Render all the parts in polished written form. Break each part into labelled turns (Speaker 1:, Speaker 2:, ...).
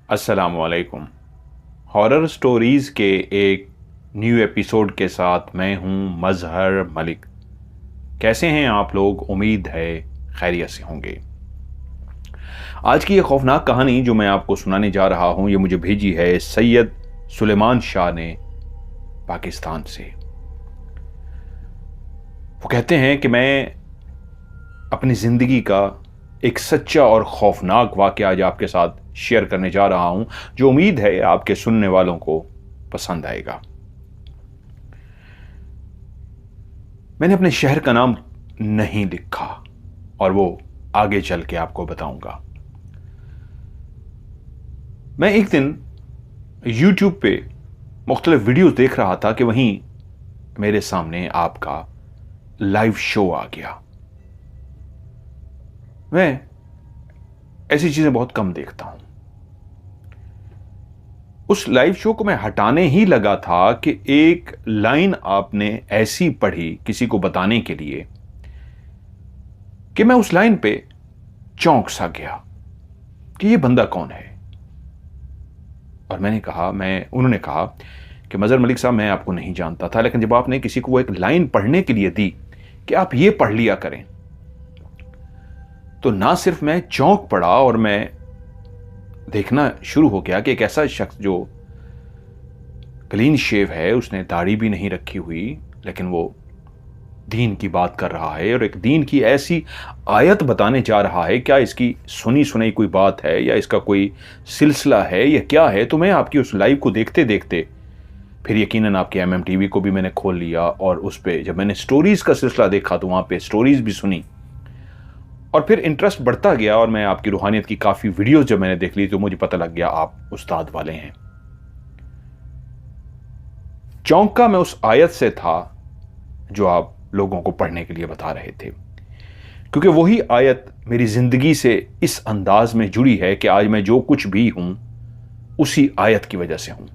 Speaker 1: अस्सलामुअलैकुम। Horror stories के एक न्यू एपिसोड के साथ मैं हूं मज़हर मलिक। कैसे हैं आप लोग? उम्मीद है खैरियत से होंगे। आज की ये खौफनाक कहानी जो मैं आपको सुनाने जा रहा हूं, ये मुझे भेजी है सैयद सुलेमान शाह ने पाकिस्तान से। वो कहते हैं कि मैं अपनी ज़िंदगी का एक सच्चा और खौफनाक वाक़या आज आपके साथ शेयर करने जा रहा हूं, जो उम्मीद है आपके सुनने वालों को पसंद आएगा। मैंने अपने शहर का नाम नहीं लिखा और वो आगे चल के आपको बताऊंगा। मैं एक दिन YouTube पे मुख्तलिफ वीडियोस देख रहा था कि वहीं मेरे सामने आपका लाइव शो आ गया। मैं ऐसी चीजें बहुत कम देखता हूं। उस लाइव शो को मैं हटाने ही लगा था कि एक लाइन आपने ऐसी पढ़ी किसी को बताने के लिए कि मैं उस लाइन पे चौंक सा गया कि ये बंदा कौन है। और उन्होंने कहा कि मज़हर मलिक साहब, मैं आपको नहीं जानता था, लेकिन जब आपने किसी को वो एक लाइन पढ़ने के लिए दी कि आप ये पढ़ लिया करें, तो ना सिर्फ मैं चौंक पड़ा और मैं देखना शुरू हो गया कि एक ऐसा शख्स जो क्लीन शेव है, उसने दाढ़ी भी नहीं रखी हुई, लेकिन वो दीन की बात कर रहा है और एक दीन की ऐसी आयत बताने जा रहा है। क्या इसकी सुनी सुनाई कोई बात है या इसका कोई सिलसिला है या क्या है? तो मैं आपकी उस लाइव को देखते देखते फिर यकीनन आपके MMTV को भी मैंने खोल लिया और उस पर जब मैंने स्टोरीज का सिलसिला देखा तो वहां पे स्टोरीज भी सुनी और फिर इंटरेस्ट बढ़ता गया। और मैं आपकी रूहानियत की काफ़ी वीडियोस जब मैंने देख ली तो मुझे पता लग गया आप उस्ताद वाले हैं। चौंका मैं उस आयत से था जो आप लोगों को पढ़ने के लिए बता रहे थे, क्योंकि वही आयत मेरी ज़िंदगी से इस अंदाज में जुड़ी है कि आज मैं जो कुछ भी हूं उसी आयत की वजह से हूं।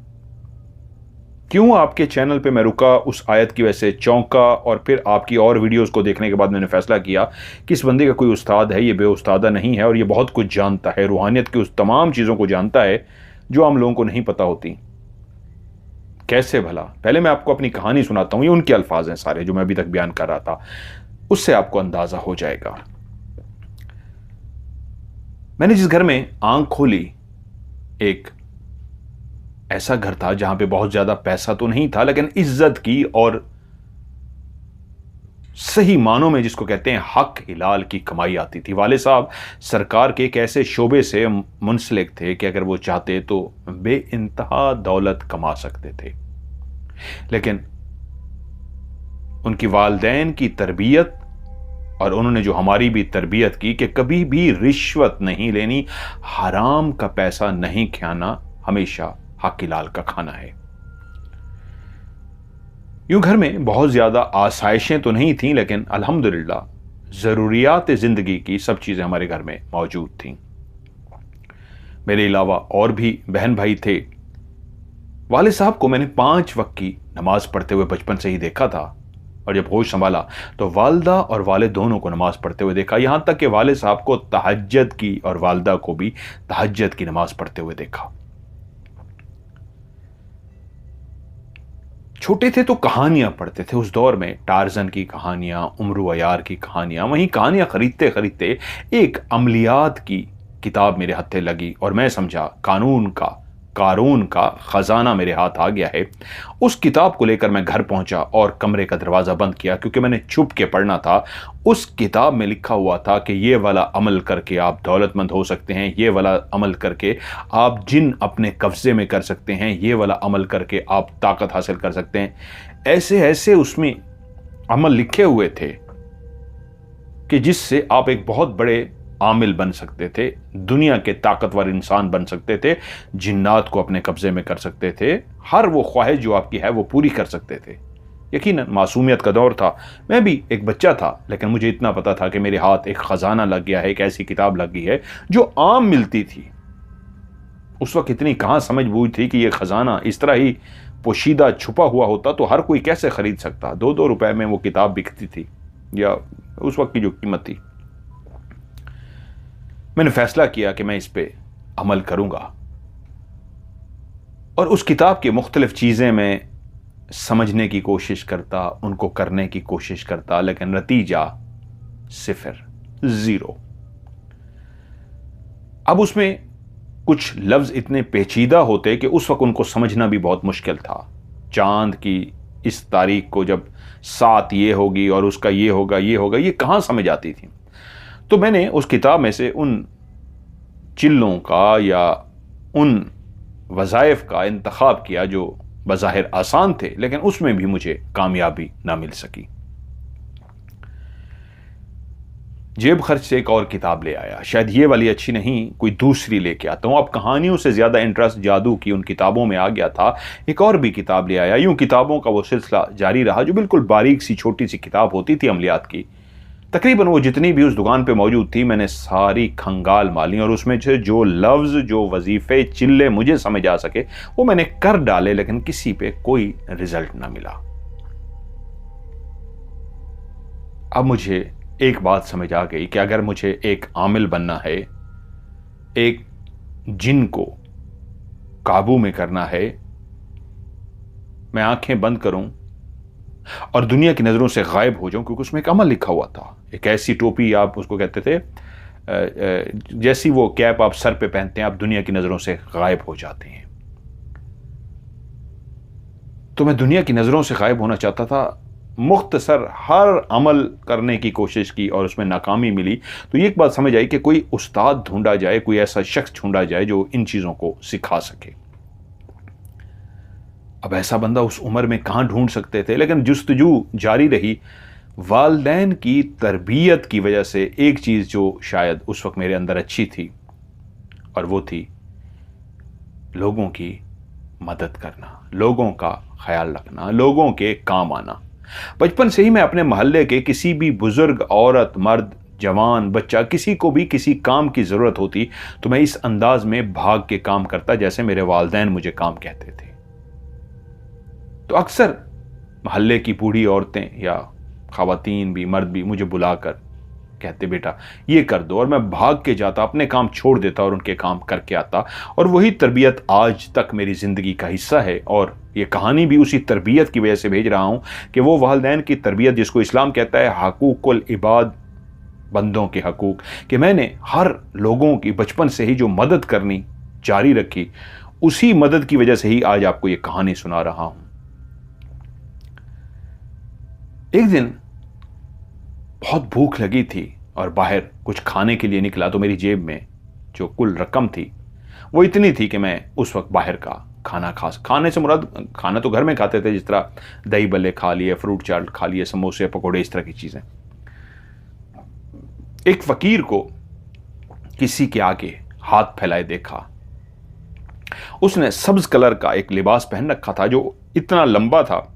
Speaker 1: क्यों आपके चैनल पे मैं रुका, उस आयत की वजह से चौंका और फिर आपकी और वीडियोस को देखने के बाद मैंने फैसला किया कि इस बंदे का कोई उस्ताद है, ये बेउस्तादा नहीं है और ये बहुत कुछ जानता है, रूहानियत की उस तमाम चीज़ों को जानता है जो आम लोगों को नहीं पता होती। कैसे भला? पहले मैं आपको अपनी कहानी सुनाता हूं, ये उनके अल्फाज हैं सारे जो मैं अभी तक बयान कर रहा था, उससे आपको अंदाजा हो जाएगा। मैंने जिस घर में आंख खोली, एक ऐसा घर था जहां पे बहुत ज्यादा पैसा तो नहीं था, लेकिन इज्जत की और सही मानों में जिसको कहते हैं हक हिलाल की कमाई आती थी। वाले साहब सरकार के एक ऐसे शोबे से मुंसलिक थे कि अगर वो चाहते तो बेइंतहा दौलत कमा सकते थे, लेकिन उनकी वालदैन की तरबियत और उन्होंने जो हमारी भी तरबियत की कि कभी भी रिश्वत नहीं लेनी, हराम का पैसा नहीं खाना, हमेशा हक हिलाल का खाना है। यूं घर में बहुत ज्यादा आसाइशें तो नहीं थीं, लेकिन अल्हम्दुलिल्लाह ज़रूरियात ज़िंदगी की सब चीज़ें हमारे घर में मौजूद थीं। मेरे अलावा और भी बहन भाई थे। वाले साहब को मैंने 5 वक्त की नमाज पढ़ते हुए बचपन से ही देखा था और जब होश संभाला तो वालदा और वाले दोनों को नमाज पढ़ते हुए देखा, यहां तक कि वाले साहब को तहज्जुद की और वालदा को भी तहज्जुद की नमाज पढ़ते हुए देखा। छोटे थे तो कहानियां पढ़ते थे। उस दौर में टार्जन की कहानियां, उमरू अयार की कहानियां, वहीं कहानियां खरीदते खरीदते एक अमलियात की किताब मेरे हत्थे लगी और मैं समझा कानून का खजाना मेरे हाथ आ गया है। उस किताब को लेकर मैं घर पहुंचा और कमरे का दरवाजा बंद किया, क्योंकि मैंने छुप के पढ़ना था। उस किताब में लिखा हुआ था कि ये वाला अमल करके आप दौलतमंद हो सकते हैं, ये वाला अमल करके आप जिन अपने कब्जे में कर सकते हैं, ये वाला अमल करके आप ताकत हासिल कर सकते हैं। ऐसे ऐसे उसमें अमल लिखे हुए थे कि जिससे आप एक बहुत बड़े आमिल बन सकते थे, दुनिया के ताकतवर इंसान बन सकते थे, जिन्नात को अपने कब्जे में कर सकते थे, हर वो ख्वाहिश जो आपकी है वो पूरी कर सकते थे। यकीनन मासूमियत का दौर था, मैं भी एक बच्चा था, लेकिन मुझे इतना पता था कि मेरे हाथ एक खजाना लग गया है, एक ऐसी किताब लग गई है जो आम मिलती थी। उस वक्त इतनी कहां समझ बूझ थी कि यह खजाना इस तरह ही पोशीदा छुपा हुआ होता तो हर कोई कैसे खरीद सकता। 2-2 रुपए में वो किताब बिकती थी, या उस वक्त की जो कीमत थी। मैंने फैसला किया कि मैं इस पे अमल करूंगा और उस किताब की मुख्तलिफ चीज़ें मैं समझने की कोशिश करता, उनको करने की कोशिश करता, लेकिन नतीजा सिफर, ज़ीरो। अब उसमें कुछ लफ्ज़ इतने पेचीदा होते कि उस वक्त उनको समझना भी बहुत मुश्किल था। चांद की इस तारीख को जब 7 ये होगी और उसका ये होगा, ये कहाँ समझ आती थी। तो मैंने उस किताब में से उन चिल्लों का या उन वज़ाइफ का इंतखाब किया जो बज़ाहिर आसान थे, लेकिन उसमें भी मुझे कामयाबी ना मिल सकी। जेब खर्च से एक और किताब ले आया, शायद ये वाली अच्छी नहीं, कोई दूसरी लेके आता हूँ। अब कहानियों से ज़्यादा इंटरेस्ट जादू की उन किताबों में आ गया था। एक और भी किताब ले आया। यूँ किताबों का वो सिलसिला जारी रहा जो बिल्कुल बारीक सी छोटी सी किताब होती थी अमलियात की। तकरीबन वो जितनी भी उस दुकान पे मौजूद थी मैंने सारी खंगाल माली और उसमें से जो लफ्ज़, जो वजीफ़े, चिल्ले मुझे समझ आ सके वो मैंने कर डाले, लेकिन किसी पे कोई रिजल्ट ना मिला। अब मुझे एक बात समझ आ गई कि अगर मुझे एक आमिल बनना है, एक जिन को काबू में करना है, मैं आंखें बंद करूं और दुनिया की नज़रों से गायब हो जाऊं, क्योंकि उसमें एक अमल लिखा हुआ था। एक ऐसी टोपी, आप उसको कहते थे, जैसी वो कैप आप सर पे पहनते हैं, आप दुनिया की नज़रों से गायब हो जाते हैं। तो मैं दुनिया की नज़रों से गायब होना चाहता था। मुख्तसर हर अमल करने की कोशिश की और उसमें नाकामी मिली। तो ये एक बात समझ आई कि कोई उस्ताद ढूंढा जाए, कोई ऐसा शख्स ढूंढा जाए जो इन चीज़ों को सिखा सके। अब ऐसा बंदा उस उम्र में कहाँ ढूंढ सकते थे, लेकिन जुस्तजू जारी रही। वालदैन की तरबियत की वजह से एक चीज़ जो शायद उस वक्त मेरे अंदर अच्छी थी, और वो थी लोगों की मदद करना, लोगों का ख्याल रखना, लोगों के काम आना। बचपन से ही मैं अपने मोहल्ले के किसी भी बुजुर्ग, औरत, मर्द, जवान, बच्चा, किसी को भी किसी काम की ज़रूरत होती तो मैं इस अंदाज में भाग के काम करता जैसे मेरे वालिदैन मुझे काम कहते थे। तो अक्सर मोहल्ले की बूढ़ी औरतें या ख़वातीन भी, मर्द भी मुझे बुलाकर कहते बेटा ये कर दो, और मैं भाग के जाता, अपने काम छोड़ देता और उनके काम करके आता। और वही तरबियत आज तक मेरी ज़िंदगी का हिस्सा है। और ये कहानी भी उसी तरबियत की वजह से भेज रहा हूँ कि वो वालिदैन की तरबियत जिसको इस्लाम कहता है हकूकुल इबाद, बंदों के हकूक, कि मैंने हर लोगों की बचपन से ही जो मदद करनी जारी रखी, उसी मदद की वजह से ही आज आपको ये कहानी सुना रहा हूँ। एक दिन बहुत भूख लगी थी और बाहर कुछ खाने के लिए निकला, तो मेरी जेब में जो कुल रकम थी वो इतनी थी कि मैं उस वक्त बाहर का खाने से मुराद खाना तो घर में खाते थे, जिस तरह दही बल्ले खा लिए, फ्रूट चाट खा लिए, समोसे, पकोड़े, इस तरह की चीज़ें। एक फ़कीर को किसी के आगे हाथ फैलाए देखा। उसने सब्ज कलर का एक लिबास पहन रखा था जो इतना लंबा था,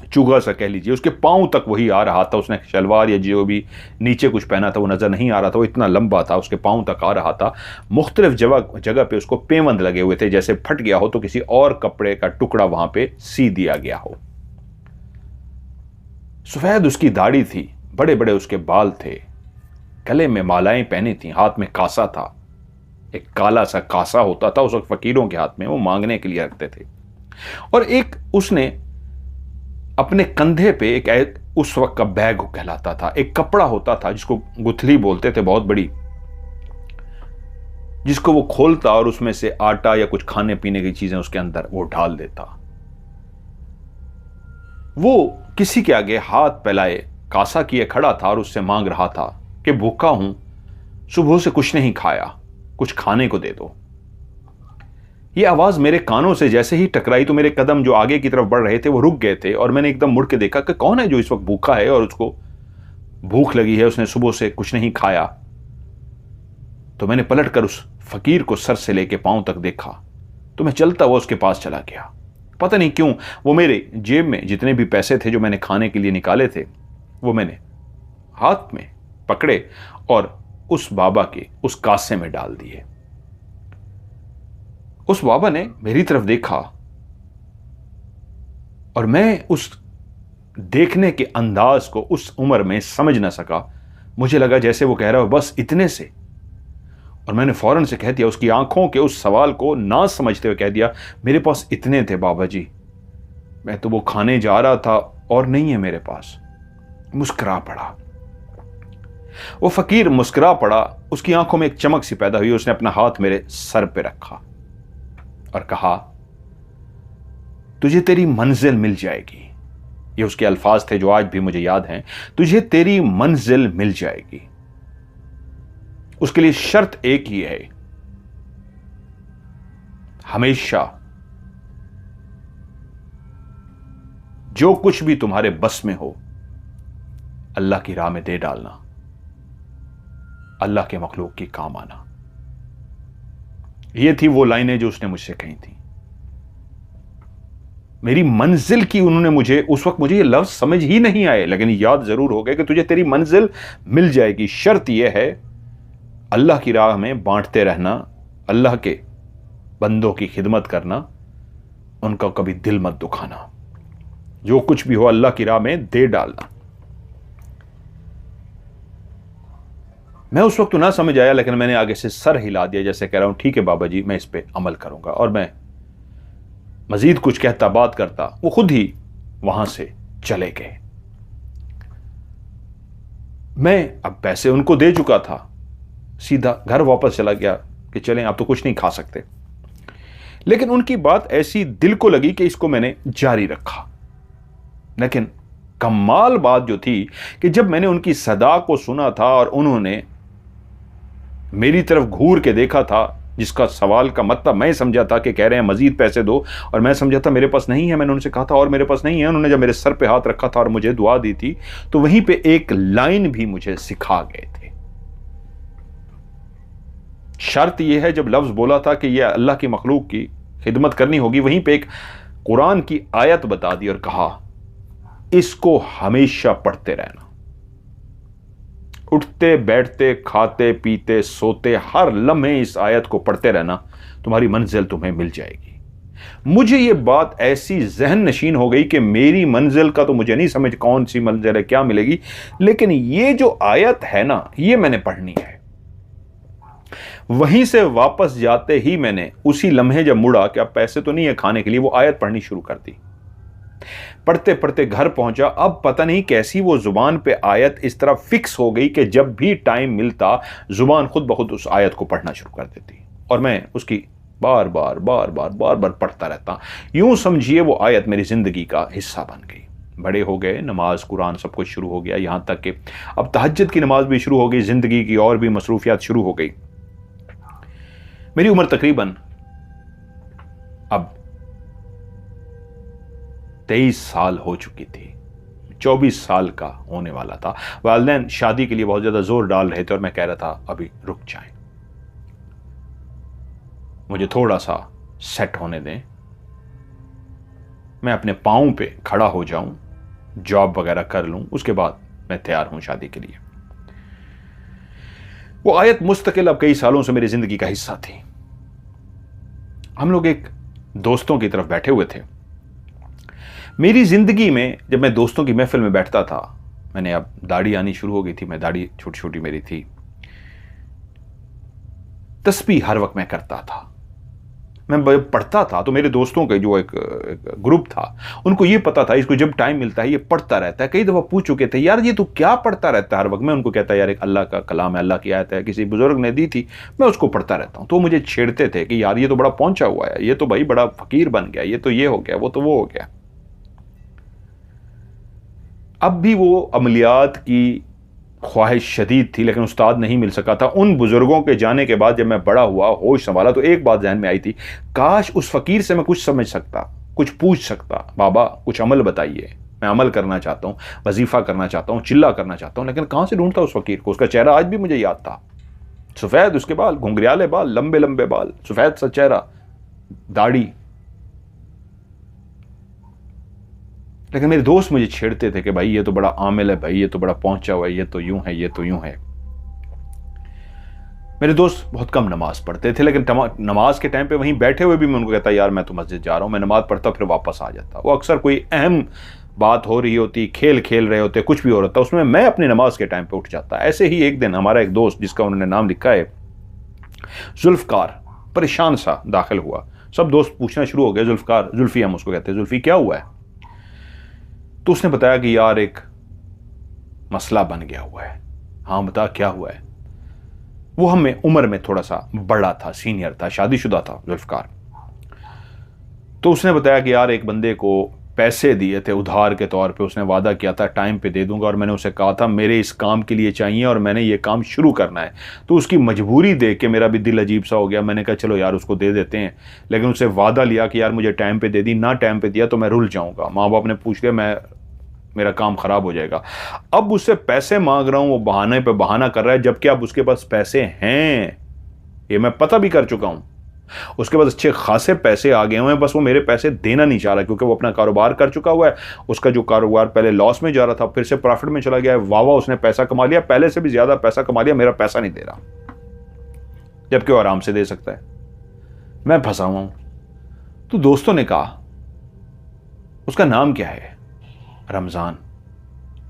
Speaker 1: चुगा सा कह लीजिए, उसके पांव तक वही आ रहा था। उसने शलवार या जो भी नीचे कुछ पहना था वो नज़र नहीं आ रहा था, वो इतना लंबा था, उसके पांव तक आ रहा था। मुख्तलिफ जगह पे उसको पेवंद लगे हुए थे, जैसे फट गया हो तो किसी और कपड़े का टुकड़ा वहां पे सी दिया गया हो। सफ़ेद उसकी दाढ़ी थी, बड़े बड़े उसके बाल थे, गले में मालाएं पहनी थी, हाथ में कासा था, एक काला सा कासा होता था उस वक्त फकीरों के हाथ में, वो मांगने के लिए रखते थे। और एक उसने अपने कंधे पे एक उस वक्त का बैग कहलाता था, एक कपड़ा होता था जिसको गुथली बोलते थे, बहुत बड़ी, जिसको वो खोलता और उसमें से आटा या कुछ खाने पीने की चीजें उसके अंदर वो डाल देता। वो किसी के आगे हाथ फैलाए कासा किए खड़ा था और उससे मांग रहा था कि भूखा हूं, सुबह से कुछ नहीं खाया, कुछ खाने को दे दो। ये आवाज़ मेरे कानों से जैसे ही टकराई तो मेरे कदम जो आगे की तरफ बढ़ रहे थे वो रुक गए थे, और मैंने एकदम मुड़ के देखा कि कौन है जो इस वक्त भूखा है और उसको भूख लगी है, उसने सुबह से कुछ नहीं खाया। तो मैंने पलटकर उस फकीर को सर से लेके पांव तक देखा, तो मैं चलता हुआ उसके पास चला गया। पता नहीं क्यों वो मेरे जेब में जितने भी पैसे थे जो मैंने खाने के लिए निकाले थे वो मैंने हाथ में पकड़े और उस बाबा के उस कासे में डाल दिए। उस बाबा ने मेरी तरफ देखा और मैं उस देखने के अंदाज को उस उम्र में समझ ना सका। मुझे लगा जैसे वो कह रहा हो बस इतने से। और मैंने फ़ौरन से कह दिया, उसकी आंखों के उस सवाल को ना समझते हुए कह दिया, मेरे पास इतने थे बाबा जी, मैं तो वो खाने जा रहा था और नहीं है मेरे पास। मुस्कुरा पड़ा वो फकीर, मुस्कुरा पड़ा। उसकी आंखों में एक चमक सी पैदा हुई। उसने अपना हाथ मेरे सर पे रखा और कहा, तुझे तेरी मंजिल मिल जाएगी। ये उसके अल्फाज थे जो आज भी मुझे याद हैं। तुझे तेरी मंजिल मिल जाएगी। उसके लिए शर्त एक ही है, हमेशा जो कुछ भी तुम्हारे बस में हो अल्लाह की राह में दे डालना, अल्लाह के मखलूक की काम आना। ये थी वो लाइनें जो उसने मुझसे कही थी। मेरी मंजिल की उन्होंने मुझे, उस वक्त मुझे ये लफ्ज समझ ही नहीं आए, लेकिन याद जरूर हो गए कि तुझे तेरी मंजिल मिल जाएगी। शर्त यह है, अल्लाह की राह में बांटते रहना, अल्लाह के बंदों की खिदमत करना, उनका कभी दिल मत दुखाना, जो कुछ भी हो अल्लाह की राह में दे डालना। मैं उस वक्त तो ना समझ आया, लेकिन मैंने आगे से सर हिला दिया, जैसे कह रहा हूं ठीक है बाबा जी, मैं इस पे अमल करूंगा। और मैं मजीद कुछ कहता बात करता, वो खुद ही वहां से चले गए। मैं अब पैसे उनको दे चुका था, सीधा घर वापस चला गया कि चलें आप तो कुछ नहीं खा सकते। लेकिन उनकी बात ऐसी दिल को लगी कि इसको मैंने जारी रखा। लेकिन कमाल बात जो थी कि जब मैंने उनकी सदा को सुना था और उन्होंने मेरी तरफ घूर के देखा था, जिसका सवाल का मतलब मैं समझा था कि कह रहे हैं मजीद पैसे दो, और मैं समझा था मेरे पास नहीं है। मैंने उनसे कहा था और मेरे पास नहीं है। उन्होंने जब मेरे सर पे हाथ रखा था और मुझे दुआ दी थी, तो वहीं पे एक लाइन भी मुझे सिखा गए थे। शर्त यह है, जब लफ्ज बोला था कि यह अल्लाह की मखलूक की खिदमत करनी होगी, वहीं पे एक कुरान की आयत बता दी और कहा, इसको हमेशा पढ़ते रहना, उठते बैठते खाते पीते सोते हर लम्हे इस आयत को पढ़ते रहना, तुम्हारी मंजिल तुम्हें मिल जाएगी। मुझे यह बात ऐसी जहन नशीन हो गई कि मेरी मंजिल का तो मुझे नहीं समझ कौन सी मंजिल है, क्या मिलेगी, लेकिन ये जो आयत है ना, ये मैंने पढ़नी है। वहीं से वापस जाते ही मैंने उसी लम्हे जब मुड़ा कि अब पैसे तो नहीं है खाने के लिए, वो आयत पढ़नी शुरू कर दी। पढ़ते पढ़ते घर पहुंचा। अब पता नहीं कैसी वो जुबान पे आयत इस तरह फिक्स हो गई कि जब भी टाइम मिलता जुबान खुद ब खुद उस आयत को पढ़ना शुरू कर देती और मैं उसकी बार बार बार बार बार बार पढ़ता रहता। यूं समझिए वो आयत मेरी जिंदगी का हिस्सा बन गई। बड़े हो गए, नमाज कुरान सब कुछ शुरू हो गया, यहां तक कि अब तहज्जुद की नमाज भी शुरू हो गई, जिंदगी की और भी मसरूफियात शुरू हो गई। मेरी उम्र तकरीबन अब 23 साल हो चुकी थी, 24 साल का होने वाला था। वालिदैन शादी के लिए बहुत ज्यादा जोर डाल रहे थे और मैं कह रहा था अभी रुक जाएं, मुझे थोड़ा सा सेट होने दें, मैं अपने पांव पे खड़ा हो जाऊं, जॉब वगैरह कर लूं, उसके बाद मैं तैयार हूं शादी के लिए। वो आयत मुस्तकिल अब कई सालों से मेरी जिंदगी का हिस्सा थी। हम लोग एक दोस्तों की तरफ बैठे हुए थे। मेरी जिंदगी में जब मैं दोस्तों की महफिल में बैठता था, मैंने अब दाढ़ी आनी शुरू हो गई थी, मैं दाढ़ी छोटी छोटी मेरी थी, तस्बीह हर वक्त मैं करता था। मैं पढ़ता था तो मेरे दोस्तों का जो एक ग्रुप था, उनको ये पता था इसको जब टाइम मिलता है ये पढ़ता रहता है। कई दफा पूछ चुके थे, यार ये तू क्या पढ़ता रहता है हर वक्त? मैं उनको कहता यार एक अल्लाह का कलाम है, अल्लाह की आयत है, किसी बुजुर्ग ने दी थी, मैं उसको पढ़ता रहता हूं। तो मुझे छेड़ते थे कि यार ये तो बड़ा पहुंचा हुआ है, ये तो भाई बड़ा फकीर बन गया, ये तो ये हो गया, वो तो वो हो गया। अब भी वो अमलियात की ख्वाहिश शदीद थी, लेकिन उस्ताद नहीं मिल सका था। उन बुजुर्गों के जाने के बाद जब मैं बड़ा हुआ, होश संभाला, तो एक बात ज़हन में आई थी, काश उस फकीर से मैं कुछ समझ सकता, कुछ पूछ सकता, बाबा कुछ अमल बताइए, मैं अमल करना चाहता हूँ, वजीफा करना चाहता हूँ, चिल्ला करना चाहता हूँ। लेकिन कहाँ से ढूंढता उस फकीर को? उसका चेहरा आज भी मुझे याद था, सफ़ेद उसके बाल, घुंघरियाले बाल, लंबे लंबे बाल, सफ़ेद सा चेहरा, दाढ़ी। लेकिन मेरे दोस्त मुझे छेड़ते थे कि भाई ये तो बड़ा आमिल है, भाई ये तो बड़ा पहुंचा हुआ है, ये तो यूं है, ये तो यूं है। मेरे दोस्त बहुत कम नमाज पढ़ते थे, लेकिन नमाज के टाइम पे वहीं बैठे हुए भी मैं उनको कहता यार मैं तो मस्जिद जा रहा हूं, मैं नमाज पढ़ता फिर वापस आ जाता। वो अक्सर कोई अहम बात हो रही होती, खेल खेल रहे होते, कुछ भी हो रहा था, उसमें मैं अपनी नमाज के टाइम पे उठ जाता। ऐसे ही एक दिन हमारा एक दोस्त, जिसका उन्होंने नाम लिखा है, जुल्फ़कार परेशान सा दाखिल हुआ। सब दोस्त पूछना शुरू हो गए, जुल्फ़कार, जुल्फ़ी हम उसको कहते हैं, जुल्फ़ी क्या हुआ है? तो उसने बताया कि यार एक मसला बन गया हुआ है। हाँ बता क्या हुआ है? वो हमें उम्र में थोड़ा सा बड़ा था, सीनियर था, शादीशुदा था जुल्फ़कार। तो उसने बताया कि यार एक बंदे को पैसे दिए थे उधार के तौर पे, उसने वादा किया था टाइम पे दे दूंगा, और मैंने उसे कहा था मेरे इस काम के लिए चाहिए और मैंने ये काम शुरू करना है। तो उसकी मजबूरी देख के मेरा भी दिल अजीब सा हो गया। मैंने कहा चलो यार उसको दे देते हैं, लेकिन उसे वादा लिया कि यार मुझे टाइम पे दे दी, ना टाइम पे दिया तो मैं रुल जाऊंगा, माँ बाप ने पूछ लिया, मेरा काम खराब हो जाएगा। अब उससे पैसे मांग रहा हूं, वो बहाने पे बहाना कर रहा है, जबकि अब उसके पास पैसे हैं, ये मैं पता भी कर चुका हूं। उसके पास अच्छे खासे पैसे आ गए हुए हैं, बस वो मेरे पैसे देना नहीं चाह रहा, क्योंकि वो अपना कारोबार कर चुका हुआ है। उसका जो कारोबार पहले लॉस में जा रहा था फिर से प्रॉफिट में चला गया है। वाह उसने पैसा कमा लिया, पहले से भी ज्यादा पैसा कमा लिया, मेरा पैसा नहीं दे रहा, जबकि वो आराम से दे सकता है। मैं फंसा हुआ हूं। तो दोस्तों ने कहा उसका नाम क्या है? रमजान।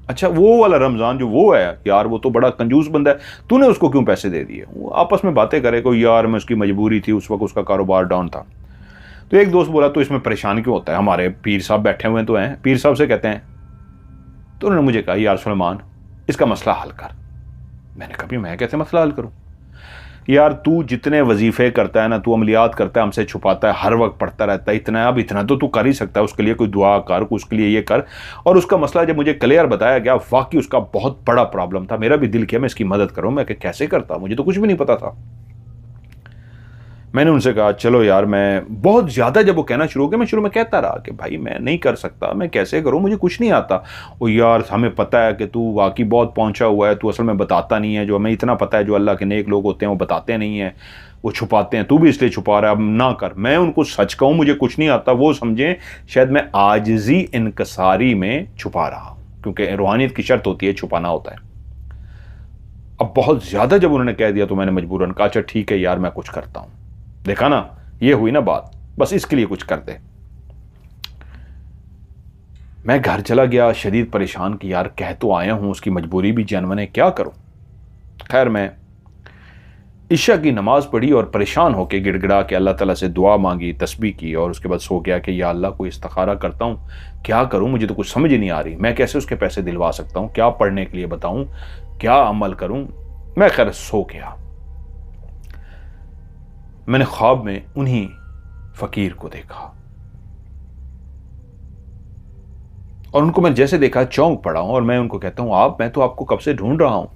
Speaker 1: अच्छा वो वाला रमजान जो वो है यार, वो तो बड़ा कंजूस बंदा है, तूने उसको क्यों पैसे दे दिए? वो आपस में बातें करे को, यार मैं उसकी मजबूरी थी, उस वक्त उसका कारोबार डाउन था। तो एक दोस्त बोला तो इसमें परेशान क्यों होता है, हमारे पीर साहब बैठे हुए तो हैं, पीर साहब से कहते हैं। तो उन्होंने मुझे कहा यार सुलेमान इसका मसला हल कर। मैंने कहा मैं कैसे मसला हल करूं? यार तू जितने वजीफे करता है ना, तू अमलियात करता है, हमसे छुपाता है, हर वक्त पढ़ता रहता है, इतना अब इतना तो तू कर ही सकता है, उसके लिए कोई दुआ कर, उसके लिए ये कर। और उसका मसला जब मुझे क्लियर बताया गया, वाकई उसका बहुत बड़ा प्रॉब्लम था, मेरा भी दिल किया मैं इसकी मदद करूं। मैं कैसे करता, मुझे तो कुछ भी नहीं पता था। मैंने उनसे कहा चलो यार, मैं बहुत ज़्यादा जब वो कहना शुरू हो गया, मैं शुरू में कहता रहा कि भाई मैं नहीं कर सकता, मैं कैसे करूं, मुझे कुछ नहीं आता। ओ यार हमें पता है कि तू वाकई बहुत पहुंचा हुआ है, तू असल में बताता नहीं है, जो हमें इतना पता है जो अल्लाह के नेक लोग होते हैं वो बताते नहीं हैं, वो छुपाते हैं, तू भी इसलिए छुपा रहा है, अब ना कर। मैं उनको सच कहूँ मुझे कुछ नहीं आता, वो समझें शायद मैं आजिज़ी इनकसारी में छुपा रहा हूँ, क्योंकि रूहानियत की शर्त होती है, छुपाना होता है। अब बहुत ज़्यादा जब उन्होंने कह दिया तो मैंने मजबूरन कहा अच्छा ठीक है यार मैं कुछ करता हूँ। देखा ना, ये हुई ना बात, बस इसके लिए कुछ कर दे। मैं घर चला गया शदीद परेशान कि यार कह तो आया हूं, उसकी मजबूरी भी जनवन है, क्या करूं। खैर मैं इशा की नमाज पढ़ी और परेशान होकर गिड़गिड़ा के अल्लाह ताला से दुआ मांगी, तस्बीह की, और उसके बाद सो गया कि या अल्लाह को इस्तिखारा करता हूं, क्या करूं, मुझे तो कुछ समझ ही नहीं आ रही, मैं कैसे उसके पैसे दिलवा सकता हूं, क्या पढ़ने के लिए बताऊं, क्या अमल करूं। मैं खैर सो गया। मैंने ख्वाब में उन्हीं फकीर को देखा और उनको मैं जैसे देखा चौंक पड़ा हूं, और मैं उनको कहता हूं आप, मैं तो आपको कब से ढूंढ रहा हूं।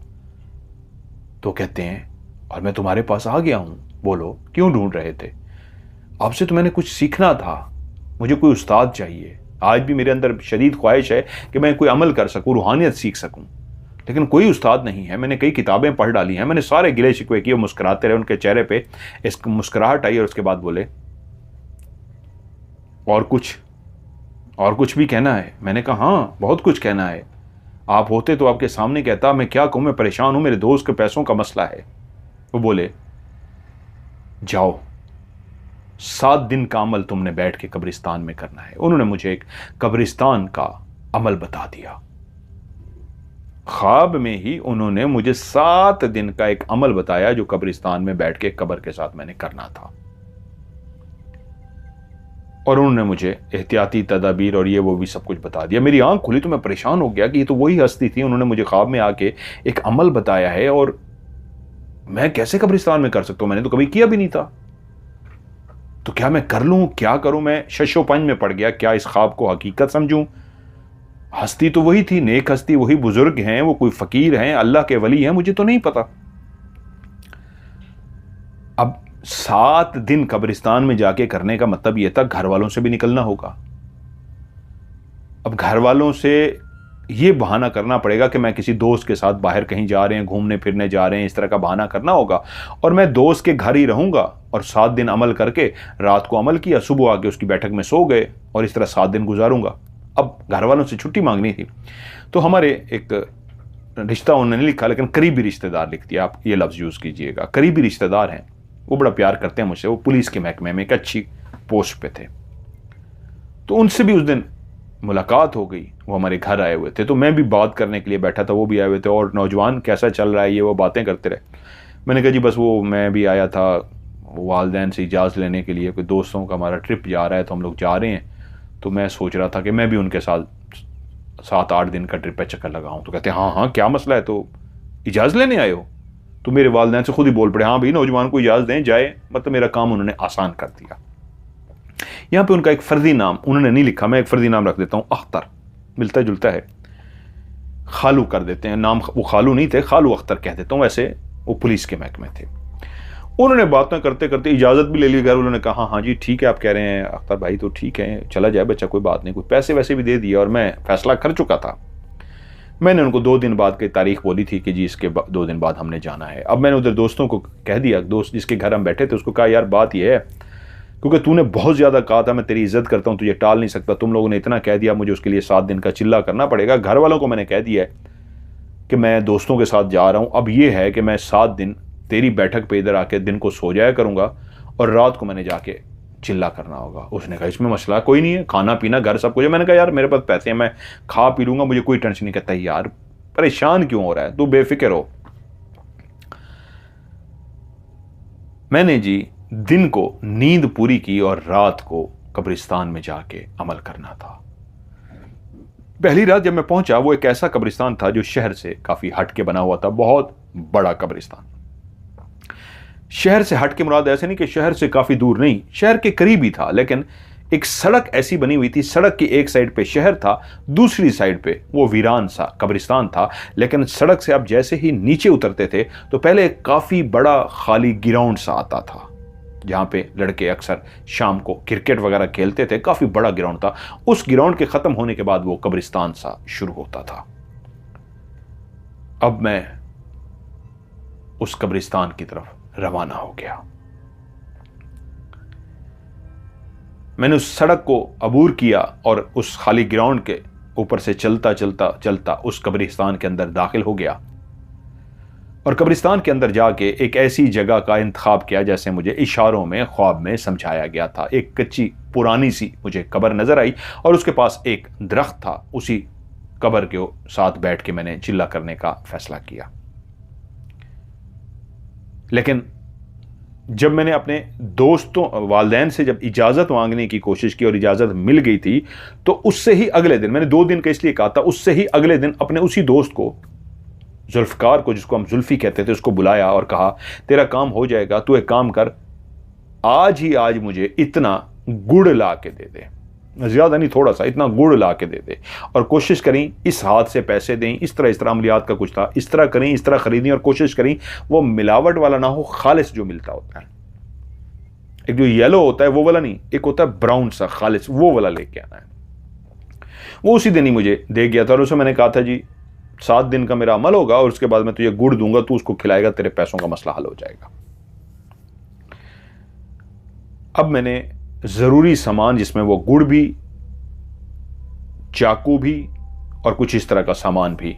Speaker 1: तो कहते हैं और मैं तुम्हारे पास आ गया हूं, बोलो क्यों ढूंढ रहे थे? आपसे तो मैंने कुछ सीखना था, मुझे कोई उस्ताद चाहिए। आज भी मेरे अंदर शदीद ख्वाहिश है कि मैं कोई अमल कर सकूं, रूहानियत सीख सकूं, लेकिन कोई उस्ताद नहीं है। मैंने कई किताबें पढ़ डाली हैं, मैंने सारे गिले शिकवे किए, मुस्कुराते रहे। उनके चेहरे पे इस मुस्कुराहट आई और उसके बाद बोले और कुछ भी कहना है? मैंने कहा हाँ बहुत कुछ कहना है, आप होते तो आपके सामने कहता, मैं क्या कहूं, मैं परेशान हूं, मेरे दोस्त के पैसों का मसला है। वो बोले जाओ 7 दिन का अमल तुमने बैठ के कब्रिस्तान में करना है। उन्होंने मुझे एक कब्रिस्तान का अमल बता दिया। ख्वाब में ही उन्होंने मुझे 7 दिन का एक अमल बताया जो कब्रिस्तान में बैठ के कब्र के साथ मैंने करना था। और उन्होंने मुझे एहतियाती तदाबीर और ये वो भी सब कुछ बता दिया। मेरी आंख खुली तो मैं परेशान हो गया कि ये तो वही हस्ती थी, उन्होंने मुझे ख्वाब में आके एक अमल बताया है और मैं कैसे कब्रिस्तान में कर सकता हूं, मैंने तो कभी किया भी नहीं था। तो क्या मैं कर लूं, क्या करूं? मैं शशोपंज में पड़ गया, क्या इस ख्वाब को हकीकत समझूं? हस्ती तो वही थी, नेक हस्ती, वही बुजुर्ग हैं, वो कोई फकीर हैं, अल्लाह के वली हैं, मुझे तो नहीं पता। अब 7 दिन कब्रिस्तान में जाके करने का मतलब यह था घर वालों से भी निकलना होगा। अब घर वालों से ये बहाना करना पड़ेगा कि मैं किसी दोस्त के साथ बाहर कहीं जा रहे हैं, घूमने फिरने जा रहे हैं, इस तरह का बहाना करना होगा। और मैं दोस्त के घर ही रहूंगा और 7 दिन अमल करके, रात को अमल किया, सुबह आके उसकी बैठक में सो गए और इस तरह 7 दिन गुजारूंगा। अब घर वालों से छुट्टी मांगनी थी, तो हमारे एक रिश्ता उन्होंने लिखा, लेकिन करीबी रिश्तेदार लिख दिया, आप ये लफ्ज़ यूज़ कीजिएगा, करीबी रिश्तेदार हैं, वो बड़ा प्यार करते हैं मुझसे, वो पुलिस के महकमे में एक अच्छी पोस्ट पे थे। तो उनसे भी उस दिन मुलाकात हो गई, वो हमारे घर आए हुए थे, तो मैं भी बात करने के लिए बैठा था, वो भी आए हुए थे, और नौजवान कैसा चल रहा है ये वो बातें करते रहे। मैंने कहा जी बस वो मैं भी आया था वालदैन से इजाज़त लेने के लिए, कोई दोस्तों का हमारा ट्रिप जा रहा है तो हम लोग जा रहे हैं, तो मैं सोच रहा था कि मैं भी उनके साथ 7-8 दिन का ट्रिप पे चक्कर लगाऊं। तो कहते हैं हाँ हाँ क्या मसला है, तो इजाज़त लेने आए हो? तो मेरे वालदैन से खुद ही बोल पड़े हाँ भाई नौजवान को इजाज़त दें जाए, मतलब मेरा काम उन्होंने आसान कर दिया। यहाँ पे उनका एक फर्जी नाम उन्होंने नहीं लिखा, मैं एक फर्जी नाम रख देता हूँ, अख्तर, मिलता जुलता है, खालू कर देते हैं नाम, वो खालू नहीं थे, खालू अख्तर कह देता हूँ, वैसे वो पुलिस के महकमे थे। उन्होंने बातें करते करते इजाज़त भी ले ली, घर उन्होंने कहा हाँ जी ठीक है आप कह रहे हैं अख्तर भाई तो ठीक है चला जाए बच्चा, कोई बात नहीं, कोई पैसे वैसे भी दे दिए और मैं फैसला कर चुका था। मैंने उनको 2 दिन बाद की तारीख बोली थी कि जी इसके 2 दिन बाद हमने जाना है। अब मैंने उधर दोस्तों को कह दिया, दोस्त जिसके घर हम बैठे थे उसको कहा यार बात यह है, क्योंकि तूने बहुत ज़्यादा कहा था, मैं तेरी इज्जत करता हूँ, तुझे टाल नहीं सकता, तुम लोगों ने इतना कह दिया, मुझे उसके लिए 7 दिन का चिल्ला करना पड़ेगा। घर वालों को मैंने कह दिया है कि मैं दोस्तों के साथ जा रहा हूँ, अब ये है कि मैं 7 दिन तेरी बैठक पे इधर आके दिन को सो जाया करूँगा और रात को मैंने जाके चिल्ला करना होगा। उसने कहा इसमें मसला कोई नहीं है, खाना पीना घर सब कुछ है। मैंने कहा यार मेरे पास पैसे हैं, मैं खा पी लूँगा, मुझे कोई टेंशन नहीं। कहता यार परेशान क्यों हो रहा है, तू बेफिक्र हो। मैंने जी दिन को नींद पूरी की और रात को कब्रिस्तान में जाके अमल करना था। पहली रात जब मैं पहुंचा वो एक ऐसा कब्रिस्तान था जो शहर से काफी हट के बना हुआ था, बहुत बड़ा कब्रिस्तान। शहर से हट के मुराद ऐसे नहीं कि शहर से काफी दूर नहीं, शहर के करीब ही था, लेकिन एक सड़क ऐसी बनी हुई थी, सड़क की एक साइड पे शहर था, दूसरी साइड पे वो वीरान सा कब्रिस्तान था। लेकिन सड़क से आप जैसे ही नीचे उतरते थे तो पहले एक काफी बड़ा खाली ग्राउंड सा आता था जहां पे लड़के अक्सर शाम को क्रिकेट वगैरह खेलते थे, काफी बड़ा ग्राउंड था। उस ग्राउंड के खत्म होने के बाद वो कब्रिस्तान सा शुरू होता था। अब मैं उस कब्रिस्तान की तरफ रवाना हो गया। मैंने उस सड़क को अबूर किया और उस खाली ग्राउंड के ऊपर से चलता चलता चलता उस कब्रिस्तान के अंदर दाखिल हो गया और कब्रिस्तान के अंदर जाके एक ऐसी जगह का इंतखाब किया जैसे मुझे इशारों में ख्वाब में समझाया गया था। एक कच्ची पुरानी सी मुझे कब्र नजर आई और उसके पास एक दरख्त था, उसी कब्र के साथ बैठ के मैंने चिल्ला करने का फैसला किया। लेकिन जब मैंने अपने दोस्तों वालदैन से जब इजाज़त मांगने की कोशिश की और इजाज़त मिल गई थी तो उससे ही अगले दिन, मैंने 2 दिन का इसलिए कहा था, उससे ही अगले दिन अपने उसी दोस्त को, जुल्फ़कार को, जिसको हम जुल्फ़ी कहते थे, उसको बुलाया और कहा तेरा काम हो जाएगा, तू एक काम कर, आज ही आज मुझे इतना गुड़ ला के दे दे, ज़्यादा नहीं थोड़ा सा, इतना गुड़ ला के दे दे और कोशिश करें इस हाथ से पैसे दें, इस तरह अमलियात का कुछ था, इस तरह करें, इस तरह खरीदें और कोशिश करें वो मिलावट वाला ना हो, खालिस जो मिलता होता है। एक जो येलो होता है वो वाला नहीं, एक होता है ब्राउन सा खालिस, वो वाला लेके आना है। वो उसी दिन ही मुझे दे गया था और उसे मैंने कहा था जी 7 दिन का मेरा अमल होगा और उसके बाद मैं तुझे गुड़ दूंगा, तू उसको खिलाएगा, तेरे पैसों का मसला हल हो जाएगा। अब मैंने जरूरी सामान जिसमें वो गुड़ भी, चाकू भी और कुछ इस तरह का सामान भी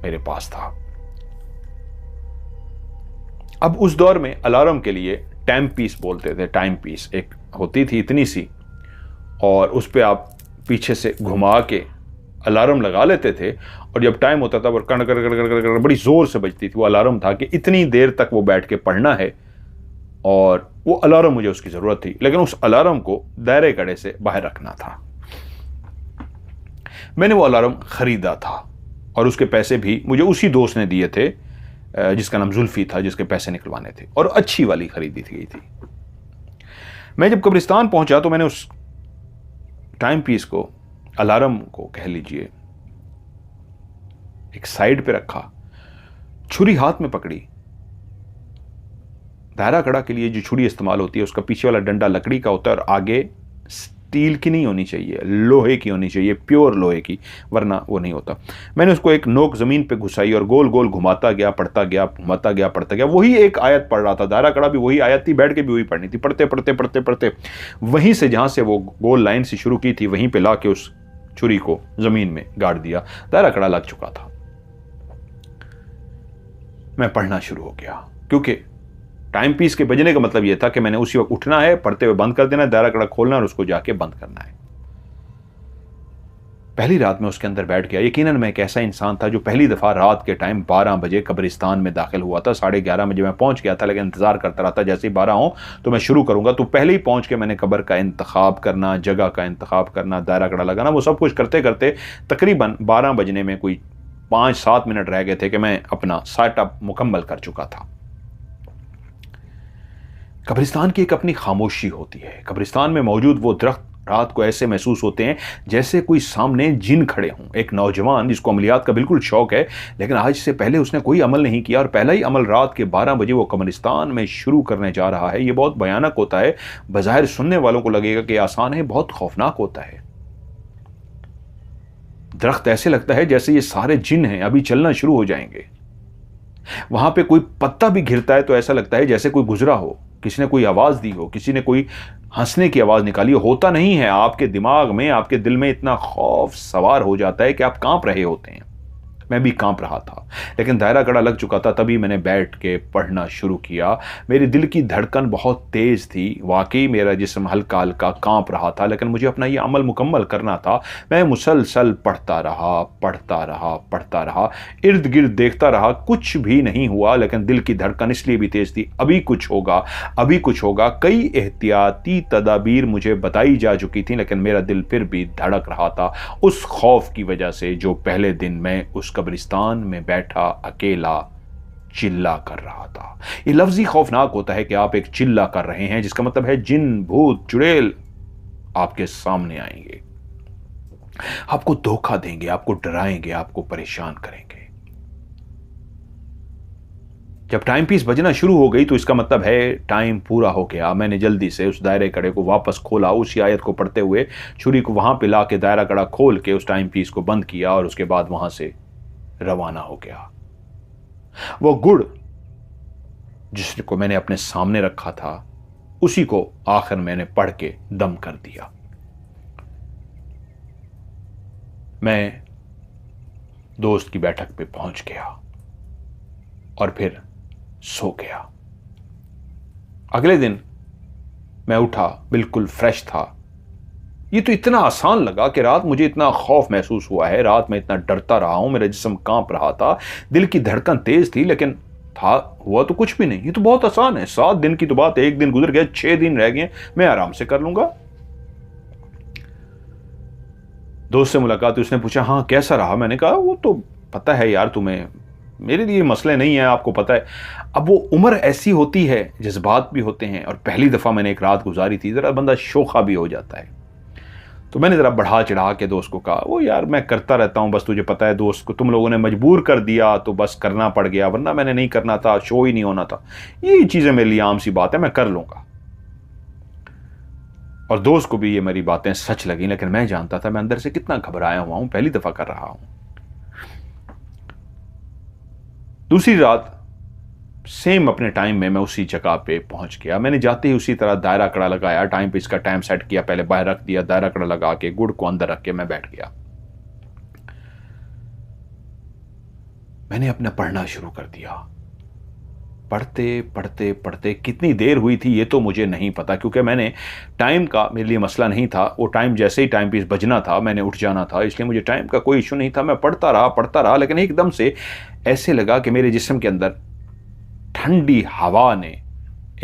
Speaker 1: मेरे पास था। अब उस दौर में अलार्म के लिए टाइम पीस बोलते थे, टाइम पीस एक होती थी इतनी सी और उस पर आप पीछे से घुमा के अलार्म लगा लेते थे और जब टाइम होता था वो कड़ कड़ कड़ कड़ कड़ बड़ी जोर से बजती थी। वो अलार्म था कि इतनी देर तक वो बैठ के पढ़ना है और वो अलार्म मुझे उसकी ज़रूरत थी, लेकिन उस अलार्म को दायरे कड़े से बाहर रखना था। मैंने वो अलार्म ख़रीदा था और उसके पैसे भी मुझे उसी दोस्त ने दिए थे जिसका नाम जुल्फ़ी था, जिसके पैसे निकलवाने थे और अच्छी वाली ख़रीदी गई थी। मैं जब कब्रिस्तान पहुंचा तो मैंने उस टाइम पीस को, अलार्म को कह लीजिए, एक साइड पे रखा, छुरी हाथ में पकड़ी। दायरा कड़ा के लिए जो छुरी इस्तेमाल होती है उसका पीछे वाला डंडा लकड़ी का होता है और आगे स्टील की नहीं होनी चाहिए, लोहे की होनी चाहिए, प्योर लोहे की, वरना वो नहीं होता। मैंने उसको एक नोक ज़मीन पे घुसाई और गोल गोल घुमाता गया, पढ़ता गया, घुमाता गया, पढ़ता गया। वही एक आयत पढ़ रहा था, दायरा कड़ा भी वही आयत थी, बैठ के भी वही पढ़नी थी। पढ़ते पढ़ते पढ़ते पढ़ते वहीं से जहाँ से वो गोल लाइन से शुरू की थी वहीं पर ला के उस छुरी को ज़मीन में गाड़ दिया। दायरा कड़ा लग चुका था। मैं पढ़ना शुरू हो गया क्योंकि टाइम पीस के बजने का मतलब यह था कि मैंने उसी वक्त उठना है, पढ़ते हुए बंद कर देना है, दायरा कड़ा खोलना और उसको जाके बंद करना है। पहली रात में उसके अंदर बैठ गया। यकीनन मैं एक ऐसा इंसान था जो पहली दफ़ा रात के टाइम 12 बजे कब्रिस्तान में दाखिल हुआ था। 11:30 बजे मैं पहुंच गया था, लेकिन इंतज़ार करता रहा था जैसे ही 12 हो तो मैं शुरू करूंगा। तो पहले ही पहुंच के मैंने कब्र का इंतखाब करना, जगह का इंतखाब करना, दायरा कड़ा लगाना, वो सब कुछ करते करते तकरीबन 12 बजने में कोई 5-7 मिनट रह गए थे कि मैं अपना सेटअप मुकम्मल कर चुका था। कब्रिस्तान की एक अपनी खामोशी होती है। कब्रिस्तान में मौजूद वो दरख्त रात को ऐसे महसूस होते हैं जैसे कोई सामने जिन खड़े हों। एक नौजवान जिसको अमलियात का बिल्कुल शौक है, लेकिन आज से पहले उसने कोई अमल नहीं किया और पहला ही अमल रात के 12 बजे वो कब्रिस्तान में शुरू करने जा रहा है। ये बहुत भयानक होता है। बज़ाहिर सुनने वालों को लगेगा कि आसान है, बहुत खौफनाक होता है। दरख्त ऐसे लगता है जैसे ये सारे जिन हैं, अभी चलना शुरू हो जाएंगे। वहां पे कोई पत्ता भी गिरता है तो ऐसा लगता है जैसे कोई गुजरा हो, किसी ने कोई आवाज दी हो, किसी ने कोई हंसने की आवाज निकाली हो। होता नहीं है, आपके दिमाग में, आपके दिल में इतना खौफ सवार हो जाता है कि आप कांप रहे होते हैं। मैं भी कांप रहा था, लेकिन दायरा कड़ा लग चुका था। तभी मैंने बैठ के पढ़ना शुरू किया। मेरे दिल की धड़कन बहुत तेज थी। वाकई मेरा जिस्म हल्का हल्का कांप रहा था, लेकिन मुझे अपना ये अमल मुकम्मल करना था। मैं मुसलसल पढ़ता रहा, पढ़ता रहा, पढ़ता रहा, इर्द गिर्द देखता रहा। कुछ भी नहीं हुआ, लेकिन दिल की धड़कन इसलिए भी तेज थी, अभी कुछ होगा, अभी कुछ होगा। कई एहतियाती तदाबीर मुझे बताई जा चुकी थी, लेकिन मेरा दिल फिर भी धड़क रहा था उस खौफ की वजह से जो पहले दिन मैं उस कब्रिस्तान में बैठा अकेला चिल्ला कर रहा था। ये लफ्ज़ ही खौफनाक होता है कि आप एक चिल्ला कर रहे हैं, जिसका मतलब है जिन, भूत, चुड़ैल आपके सामने आएंगे, आपको धोखा देंगे, आपको डराएंगे, आपको परेशान करेंगे। जब टाइम पीस बजना शुरू हो गई तो इसका मतलब है टाइम पूरा हो गया। मैंने जल्दी से उस दायरे कड़े को वापस खोला, उसी आयत को पढ़ते हुए छुरी को वहां पे ला के दायरा कड़ा खोल के उस टाइम पीस को बंद किया और उसके बाद वहां से रवाना हो गया। वो गुड़ जिसको मैंने अपने सामने रखा था, उसी को आखिर मैंने पढ़ के दम कर दिया। मैं दोस्त की बैठक पे पहुंच गया और फिर सो गया। अगले दिन मैं उठा, बिल्कुल फ्रेश था। ये तो इतना आसान लगा कि रात मुझे इतना खौफ महसूस हुआ है, रात में इतना डरता रहा हूं, मेरा जिस्म कांप रहा था, दिल की धड़कन तेज थी, लेकिन था हुआ तो कुछ भी नहीं। ये तो बहुत आसान है। 7 दिन की तो बात, एक दिन गुजर गया, 6 दिन रह गए, मैं आराम से कर लूंगा। दोस्त से मुलाकात, उसने पूछा हाँ कैसा रहा। मैंने कहा वो तो पता है यार तुम्हें, मेरे लिए मसले नहीं है, आपको पता है। अब वो उम्र ऐसी होती है, जज्बात भी होते हैं, और पहली दफा मैंने एक रात गुजारी थी, जरा बंदा शोखा भी हो जाता है। तो मैंने ज़रा बढ़ा चढ़ा के दोस्त को कहा वो यार मैं करता रहता हूँ, बस तुझे पता है दोस्त को तुम लोगों ने मजबूर कर दिया तो बस करना पड़ गया, वरना मैंने नहीं करना था, शो ही नहीं होना था। ये चीज़ें मेरे लिए आम सी बात है, मैं कर लूँगा। और दोस्त को भी ये मेरी बातें सच लगी, लेकिन मैं जानता था मैं अंदर से कितना घबराया हुआ हूँ, पहली दफ़ा कर रहा हूँ। दूसरी रात सेम अपने टाइम में मैं उसी जगह पे पहुंच गया। मैंने जाते ही उसी तरह दायरा कड़ा लगाया, टाइम पे इसका टाइम सेट किया, पहले बाहर रख दिया, दायरा कड़ा लगा के गुड़ को अंदर रख के मैं बैठ गया। मैंने अपना पढ़ना शुरू कर दिया। पढ़ते पढ़ते पढ़ते कितनी देर हुई थी ये तो मुझे नहीं पता, क्योंकि मैंने टाइम का मेरे लिए मसला नहीं था। वो टाइम जैसे ही टाइम पीस बजना था मैंने उठ जाना था, इसलिए मुझे टाइम का कोई इशू नहीं था। मैं पढ़ता रहा, लेकिन एकदम से ऐसे लगा कि मेरे जिस्म के अंदर ठंडी हवा ने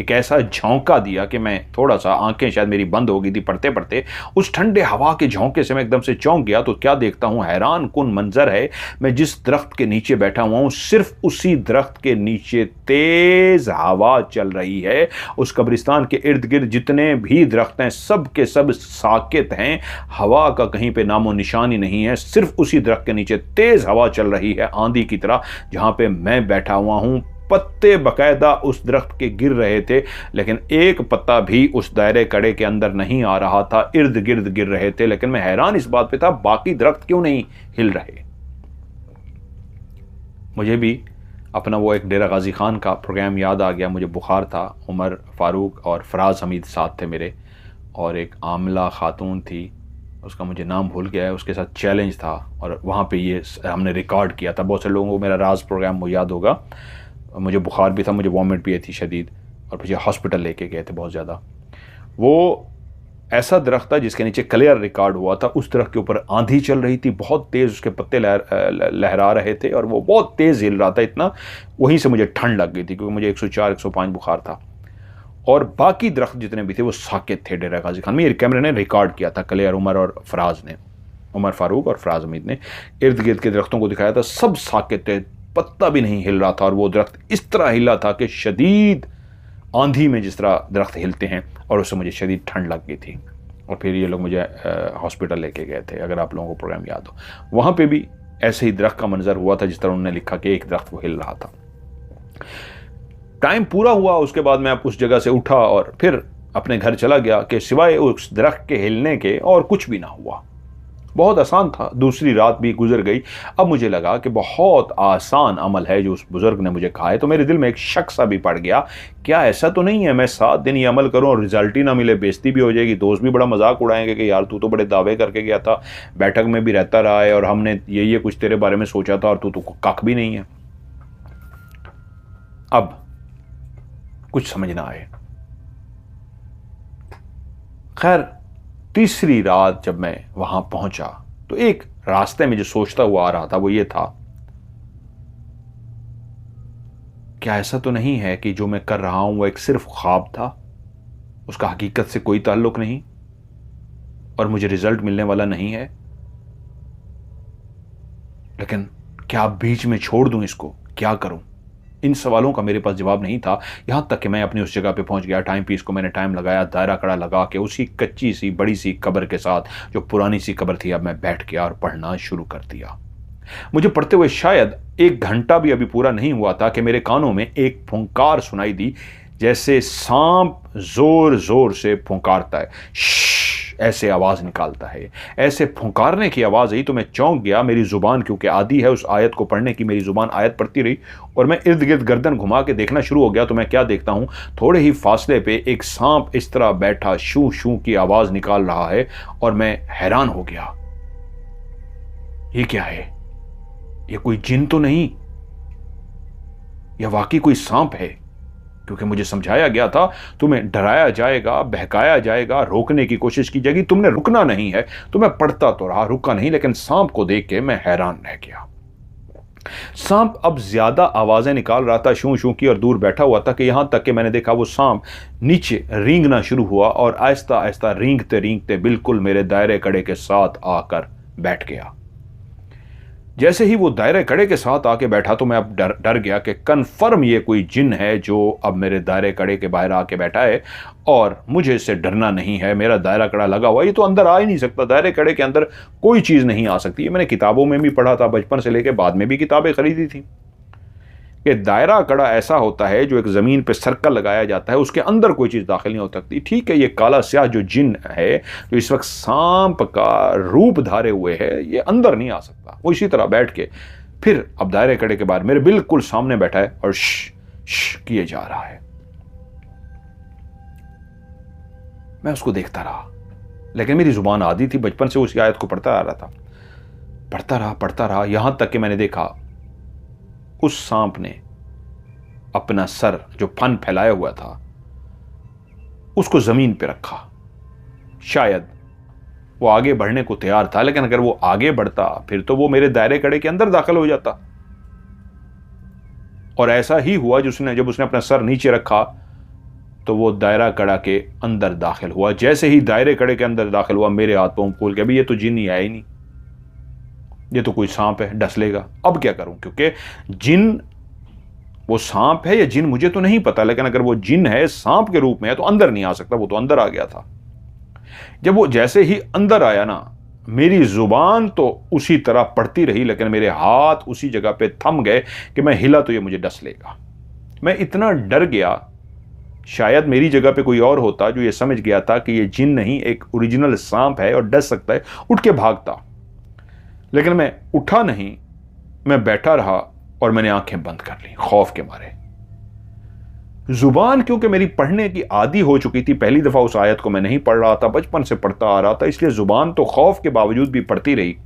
Speaker 1: एक ऐसा झोंका दिया कि मैं थोड़ा सा, आंखें शायद मेरी बंद हो गई थी पढ़ते पढ़ते, उस ठंडे हवा के झोंके से मैं एकदम से चौंक गया। तो क्या देखता हूं, हैरान कुन मंजर है। मैं जिस दरख्त के नीचे बैठा हुआ हूं, सिर्फ उसी दरख्त के नीचे तेज हवा चल रही है। उस कब्रिस्तान के इर्द गिर्द जितने भी दरख्त हैं सब के सब साकित हैं, हवा का कहीं पे नामो निशानी नहीं है। सिर्फ उसी दरख्त के नीचे तेज हवा चल रही है आंधी की तरह, जहां पे मैं बैठा हुआ हूं। पत्ते बकायदा उस दरख्त के गिर रहे थे, लेकिन एक पत्ता भी उस दायरे कड़े के अंदर नहीं आ रहा था, इर्द गिर्द गिर रहे थे। लेकिन मैं हैरान इस बात पे था, बाकी दरख्त क्यों नहीं हिल रहे। मुझे भी अपना वो एक डेरा गाजी खान का प्रोग्राम याद आ गया। मुझे बुखार था, उमर फारूक और फराज हमीद साथ थे मेरे, और एक आमला खातून थी, उसका मुझे नाम भूल गया है, उसके साथ चैलेंज था, और वहाँ पे ये हमने रिकॉर्ड किया था। बहुत से लोगों को मेरा राज प्रोग्राम वो याद होगा। मुझे बुखार भी था, मुझे वॉमिट भी आई थी शदीद, और मुझे हॉस्पिटल लेके गए थे बहुत ज़्यादा। वो ऐसा दरख्त था जिसके नीचे क्लियर रिकॉर्ड हुआ था। उस दरख्त के ऊपर आंधी चल रही थी, बहुत तेज़ उसके पत्ते लहरा रहे थे और वो बहुत तेज़ हिल रहा था। इतना वहीं से मुझे ठंड लग गई थी क्योंकि मुझे 104 105 बुखार था। और बाकी दरख्त जितने भी थे वो साकित थे डेरा गाजी खान में। ये कैमरे ने रिकॉर्ड किया था, क्लियर उमर और फराज ने, उमर फारूक और फराज हमीद ने इर्द गिर्द के दरख्तों को दिखाया था। सब साकित थे, पत्ता भी नहीं हिल रहा था। और वो दरख्त इस तरह हिला था कि शदीद आंधी में जिस तरह दरख्त हिलते हैं, और उससे मुझे शदीद ठंड लग गई थी। और फिर ये लोग मुझे हॉस्पिटल लेके गए थे, अगर आप लोगों को प्रोग्राम याद हो। वहाँ पे भी ऐसे ही दरख्त का मंजर हुआ था जिस तरह उन्होंने लिखा कि एक दरख्त वो हिल रहा था। टाइम पूरा हुआ, उसके बाद मैं उस जगह से उठा और फिर अपने घर चला गया कि सिवाय उस दरख्त के हिलने के और कुछ भी ना हुआ। बहुत आसान था। दूसरी रात भी गुजर गई। अब मुझे लगा कि बहुत आसान अमल है जो उस बुजुर्ग ने मुझे कहा है। तो मेरे दिल में एक शक सा भी पड़ गया, क्या ऐसा तो नहीं है मैं 7 दिन ये अमल करूं और रिजल्ट ही ना मिले, बेइज्जती भी हो जाएगी, दोस्त भी बड़ा मजाक उड़ाएंगे कि यार तू तो बड़े दावे करके गया था, बैठक में भी रहता रहा है और हमने ये कुछ तेरे बारे में सोचा था और तू तो कख भी नहीं है। अब कुछ समझ ना आए। खैर, तीसरी रात जब मैं वहां पहुंचा तो एक रास्ते में जो सोचता हुआ आ रहा था वो ये था, क्या ऐसा तो नहीं है कि जो मैं कर रहा हूं वो एक सिर्फ ख्वाब था, उसका हकीकत से कोई ताल्लुक नहीं और मुझे रिजल्ट मिलने वाला नहीं है। लेकिन क्या अब बीच में छोड़ दूं इसको, क्या करूं? इन सवालों का मेरे पास जवाब नहीं था। यहां तक कि मैं अपनी उस जगह पे पहुंच गया। टाइम पीस को मैंने टाइम लगाया, दायरा कड़ा लगा के उसी कच्ची सी बड़ी सी कब्र के साथ, जो पुरानी सी कब्र थी, अब मैं बैठ गया और पढ़ना शुरू कर दिया। मुझे पढ़ते हुए शायद 1 घंटा भी अभी पूरा नहीं हुआ था कि मेरे कानों में एक फुंकार सुनाई दी, जैसे सांप जोर जोर से फुंकारता है, ऐसे आवाज निकालता है। ऐसे फुंकारने की आवाज आई तो मैं चौंक गया। मेरी जुबान क्योंकि आदी है उस आयत को पढ़ने की, मेरी जुबान आयत पढ़ती रही और मैं इर्द गिर्द गर्दन घुमा के देखना शुरू हो गया। तो मैं क्या देखता हूं, थोड़े ही फासले पे एक सांप इस तरह बैठा शू शू की आवाज निकाल रहा है और मैं हैरान हो गया। ये क्या है? ये कोई जिन तो नहीं, यह वाकई कोई सांप है। क्योंकि मुझे समझाया गया था तुम्हें डराया जाएगा, बहकाया जाएगा, रोकने की कोशिश की जाएगी, तुमने रुकना नहीं है। तो मैं पढ़ता तो रहा, रुका नहीं। लेकिन सांप को देख के मैं हैरान रह गया। सांप अब ज्यादा आवाजें निकाल रहा था, शू शू की, और दूर बैठा हुआ था कि यहां तक कि मैंने देखा वो सांप नीचे रेंगना शुरू हुआ और आहिस्ता आहिस्ता रेंगते रेंगते बिल्कुल मेरे दायरे कड़े के साथ आकर बैठ गया। जैसे ही वो दायरे कड़े के साथ आके बैठा तो मैं अब डर गया कि कन्फर्म ये कोई जिन है जो अब मेरे दायरे कड़े के बाहर आके बैठा है और मुझे इससे डरना नहीं है। मेरा दायरा कड़ा लगा हुआ, ये तो अंदर आ ही नहीं सकता। दायरे कड़े के अंदर कोई चीज़ नहीं आ सकती। ये मैंने किताबों में भी पढ़ा था, बचपन से लेके बाद में भी किताबें खरीदी थी कि दायरा कड़ा ऐसा होता है जो एक ज़मीन पे सर्कल लगाया जाता है, उसके अंदर कोई चीज़ दाखिल नहीं हो सकती। ठीक है, ये काला स्याह जो जिन है जो इस वक्त सांप का रूप धारे हुए है, ये अंदर नहीं आ सकता। वो इसी तरह बैठ के फिर अब दायरे कड़े के बाद मेरे बिल्कुल सामने बैठा है और श किए जा रहा है। मैं उसको देखता रहा, लेकिन मेरी जुबान आदी थी, बचपन से उस आयत को पढ़ता आ रहा था। पढ़ता रहा यहां तक कि मैंने देखा उस सांप ने अपना सर जो फन फैलाया हुआ था उसको जमीन पे रखा। शायद वो आगे बढ़ने को तैयार था, लेकिन अगर वो आगे बढ़ता फिर तो वो मेरे दायरे कड़े के अंदर दाखिल हो जाता। और ऐसा ही हुआ, जब उसने अपना सर नीचे रखा तो वो दायरा कड़ा के अंदर दाखिल हुआ। जैसे ही दायरे कड़े के अंदर दाखिल हुआ, मेरे हाथ पांव खोल के, अभी ये तो जिन ही आया ही नहीं, ये तो कोई सांप है, डस लेगा। अब क्या करूं? क्योंकि जिन वो सांप है या जिन मुझे तो नहीं पता, लेकिन अगर वो जिन है सांप के रूप में है तो अंदर नहीं आ सकता। वो तो अंदर आ गया था। जब वो जैसे ही अंदर आया ना, मेरी जुबान तो उसी तरह पड़ती रही, लेकिन मेरे हाथ उसी जगह पे थम गए कि मैं हिला तो ये मुझे डस लेगा। मैं इतना डर गया, शायद मेरी जगह पे कोई और होता जो ये समझ गया था कि ये जिन नहीं, एक ओरिजिनल सांप है और डस सकता है, उठ के भागता। लेकिन मैं उठा नहीं, मैं बैठा रहा और मैंने आंखें बंद कर ली खौफ के मारे। जुबान क्योंकि मेरी पढ़ने की आदी हो चुकी थी, पहली दफा उस आयत को मैं नहीं पढ़ रहा था, बचपन से पढ़ता आ रहा था, इसलिए जुबान तो खौफ के बावजूद भी पढ़ती रही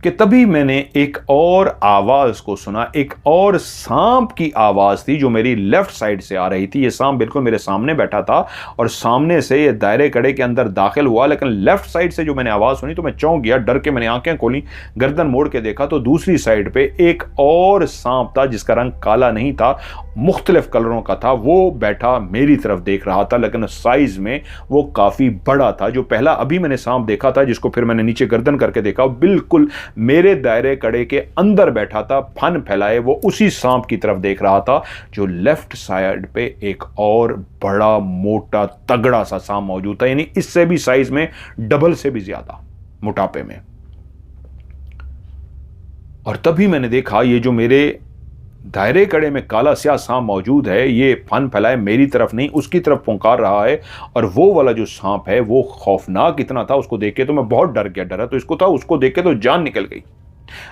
Speaker 1: कि तभी मैंने एक और आवाज को सुना। एक और सांप की आवाज थी जो मेरी लेफ्ट साइड से आ रही थी। ये सांप बिल्कुल मेरे सामने बैठा था और सामने से ये दायरे कड़े के अंदर दाखिल हुआ, लेकिन लेफ्ट साइड से जो मैंने आवाज सुनी तो मैं चौंक गया। डर के मैंने आंखें खोली, गर्दन मोड़ के देखा तो दूसरी साइड पे एक और सांप था जिसका रंग काला नहीं था, मुख्तलिफ कलरों का था। वो बैठा मेरी तरफ देख रहा था, लेकिन साइज में वो काफी बड़ा था। जो पहला अभी मैंने सांप देखा था, जिसको फिर मैंने नीचे गर्दन करके देखा, बिल्कुल मेरे दायरे कड़े के अंदर बैठा था, फन फैलाए। वो उसी सांप की तरफ देख रहा था जो लेफ्ट साइड पे एक और बड़ा मोटा तगड़ा सा सांप मौजूद था, यानी इससे भी साइज में डबल से भी ज्यादा मोटापे में। और तभी मैंने देखा ये जो मेरे दायरे कड़े में काला स्याह सांप मौजूद है, ये फन फैलाए मेरी तरफ नहीं उसकी तरफ पुकार रहा है। और वो वाला जो सांप है वो खौफनाक इतना था, उसको देख के तो मैं बहुत डर गया। डरा तो इसको था, उसको देख के तो जान निकल गई।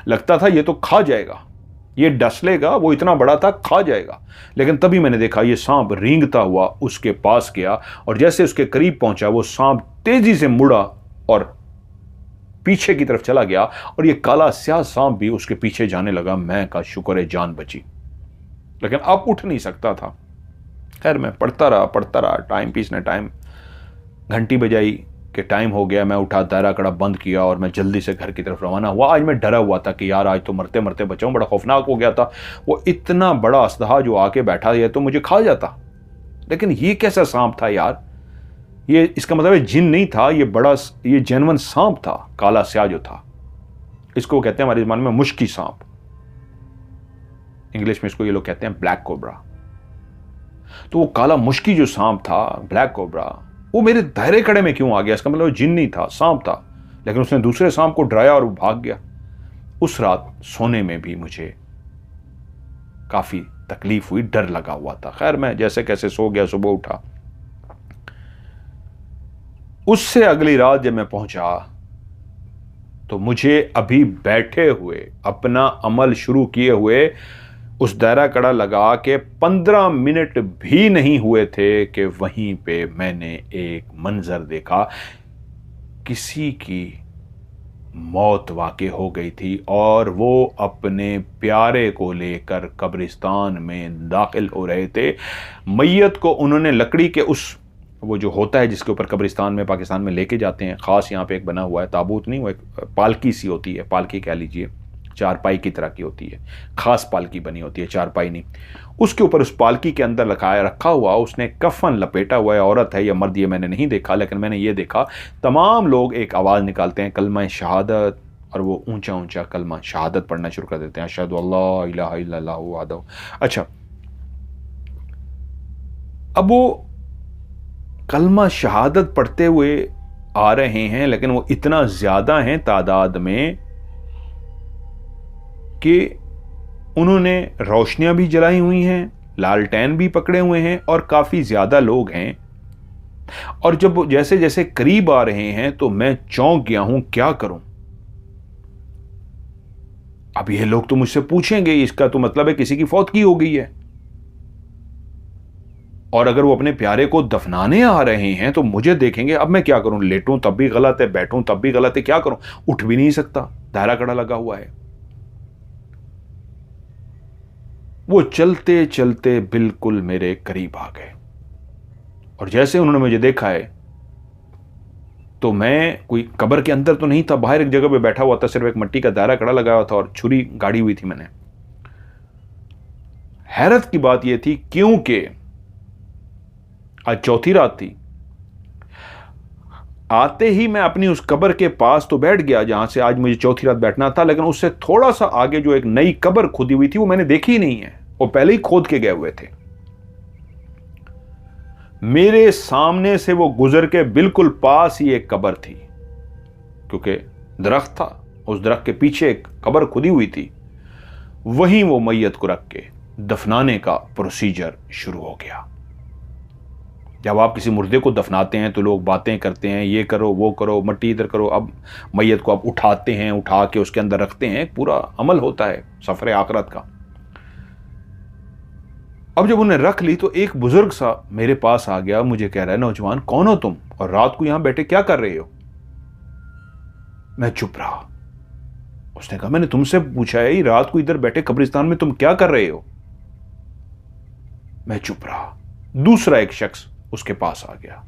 Speaker 1: लगता था ये तो खा जाएगा, ये डस लेगा, वो इतना बड़ा था, खा जाएगा। लेकिन तभी मैंने देखा ये सांप रेंगता हुआ उसके पास गया और जैसे उसके करीब पहुंचा वो सांप तेजी से मुड़ा और पीछे की तरफ चला गया और ये काला स्याह सांप भी उसके पीछे जाने लगा। मैं का शुक्र है जान बची, लेकिन अब उठ नहीं सकता था। खैर मैं पढ़ता रहा। टाइम पीस ने टाइम घंटी बजाई कि टाइम हो गया। मैं उठा, दायरा कड़ा बंद किया और मैं जल्दी से घर की तरफ रवाना हुआ। आज मैं डरा हुआ था कि यार आज तो मरते मरते बचाऊं, बड़ा खौफनाक हो गया था। वो इतना बड़ा अस्तहा जो आके बैठा है तो मुझे खा जाता, लेकिन ये कैसा सांप था यार। ये इसका मतलब है जिन नहीं था, ये बड़ा, ये जेनवन सांप था, काला स्याह जो था। इसको कहते हैं हमारी ज़बान में मुश्की सांप, इंग्लिश में इसको ये लोग कहते हैं ब्लैक कोबरा। तो वो काला मुश्की जो सांप था, ब्लैक कोबरा, वो मेरे दायरे कड़े में क्यों आ गया? इसका मतलब जिन नहीं था, सांप था, लेकिन उसने दूसरे सांप को डराया और वो भाग गया। उस रात सोने में भी मुझे काफी तकलीफ हुई, डर लगा हुआ था। खैर मैं जैसे कैसे सो गया, सुबह उठा। उससे अगली रात जब मैं पहुंचा तो मुझे अभी बैठे हुए, अपना अमल शुरू किए हुए, उस दायरा कड़ा लगा के 15 मिनट भी नहीं हुए थे कि वहीं पे मैंने एक मंजर देखा। किसी की मौत वाक़ई हो गई थी और वो अपने प्यारे को लेकर कब्रिस्तान में दाखिल हो रहे थे। मैयत को उन्होंने लकड़ी के उस, वो जो होता है जिसके ऊपर कब्रिस्तान में, पाकिस्तान में लेके जाते हैं, ख़ास यहाँ पे एक बना हुआ है, ताबूत नहीं, वो एक पालकी सी होती है, पालकी कह लीजिए, चारपाई की तरह की होती है, ख़ास पालकी बनी होती है, चारपाई नहीं। उसके ऊपर, उस पालकी के अंदर रखा हुआ उसने कफन लपेटा हुआ है। औरत है या मर्द ये मैंने नहीं देखा, लेकिन मैंने ये देखा तमाम लोग एक आवाज़ निकालते हैं, कलमा शहादत, और वो ऊंचा ऊंचा कलमा शहादत पढ़ना शुरू कर देते हैं, अशहदु अल्ला इलाहा इल्लल्लाहु वहदहु। अच्छा, अब वो कलमा शहादत पढ़ते हुए आ रहे हैं, लेकिन वो इतना ज़्यादा हैं तादाद में कि उन्होंने रोशनियां भी जलाई हुई हैं, लालटेन भी पकड़े हुए हैं और काफ़ी ज़्यादा लोग हैं। और जब जैसे जैसे करीब आ रहे हैं तो मैं चौंक गया हूं, क्या करूं। अब ये लोग तो मुझसे पूछेंगे, इसका तो मतलब है किसी की फौतगी हो गई है। और अगर वो अपने प्यारे को दफनाने आ रहे हैं तो मुझे देखेंगे। अब मैं क्या करूं? लेटूं तब भी गलत है, बैठूं तब भी गलत है, क्या करूं? उठ भी नहीं सकता, दायरा कड़ा लगा हुआ है। वो चलते चलते बिल्कुल मेरे करीब आ गए और जैसे उन्होंने मुझे देखा है तो मैं कोई कब्र के अंदर तो नहीं था, बाहर एक जगह पे बैठा हुआ था, सिर्फ एक मिट्टी का दायरा कड़ा लगा हुआ था और छुरी गाड़ी हुई थी मैंने। हैरत की बात यह थी, क्योंकि आज चौथी रात थी, आते ही मैं अपनी उस कब्र के पास तो बैठ गया जहां से आज मुझे चौथी रात बैठना था, लेकिन उससे थोड़ा सा आगे जो एक नई कब्र खुदी हुई थी वो मैंने देखी नहीं है, वो पहले ही खोद के गए हुए थे। मेरे सामने से वो गुजर के बिल्कुल पास ही एक कब्र थी, क्योंकि दरख्त था, उस दरख्त के पीछे एक कब्र खुदी हुई थी। वहीं वो मैयत को रख के दफनाने का प्रोसीजर शुरू हो गया। जब आप किसी मुर्दे को दफनाते हैं तो लोग बातें करते हैं, ये करो वो करो, मट्टी इधर करो। अब मैयत को आप उठाते हैं, उठा के उसके अंदर रखते हैं, पूरा अमल होता है सफर आखिरत का। अब जब उन्हें रख ली तो एक बुजुर्ग सा मेरे पास आ गया, मुझे कह रहा है, नौजवान कौन हो तुम और रात को यहां बैठे क्या कर रहे हो? मैं चुप रहा। उसने कहा मैंने तुमसे पूछा है, ये रात को इधर बैठे कब्रिस्तान में तुम क्या कर रहे हो? मैं चुप रहा। दूसरा एक शख्स उसके पास आ गया।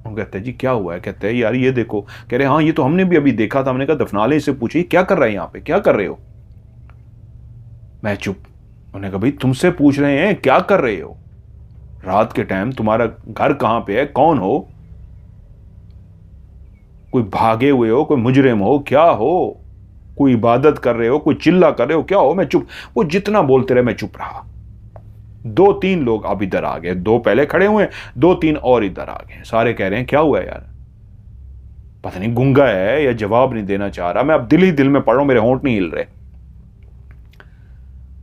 Speaker 1: वो कहते हैं जी क्या हुआ है? कहते हैं यार ये देखो। कह रहे हाँ ये तो हमने भी अभी देखा था। हमने कहा दफना ले, इससे पूछिए क्या कर रहा है, यहां पे क्या कर रहे हो? मैं चुप। उन्होंने कहा भाई तुमसे पूछ रहे हैं क्या कर रहे हो, रात के टाइम तुम्हारा घर कहां पे है, कौन हो, कोई भागे हुए हो, कोई मुजरिम हो, क्या हो, कोई इबादत कर रहे हो, कोई चिल्ला कर रहे हो, क्या हो? मैं चुप। वो जितना बोलते रहे मैं चुप रहा। 2-3 लोग अब इधर आ गए, 2 पहले खड़े हुए, 2-3 और इधर आ गए। सारे कह रहे हैं क्या हुआ है यार, पता नहीं गूंगा है या जवाब नहीं देना चाह रहा। मैं अब दिल ही दिल में पढ़ रहा हूं, मेरे होंठ नहीं हिल रहे।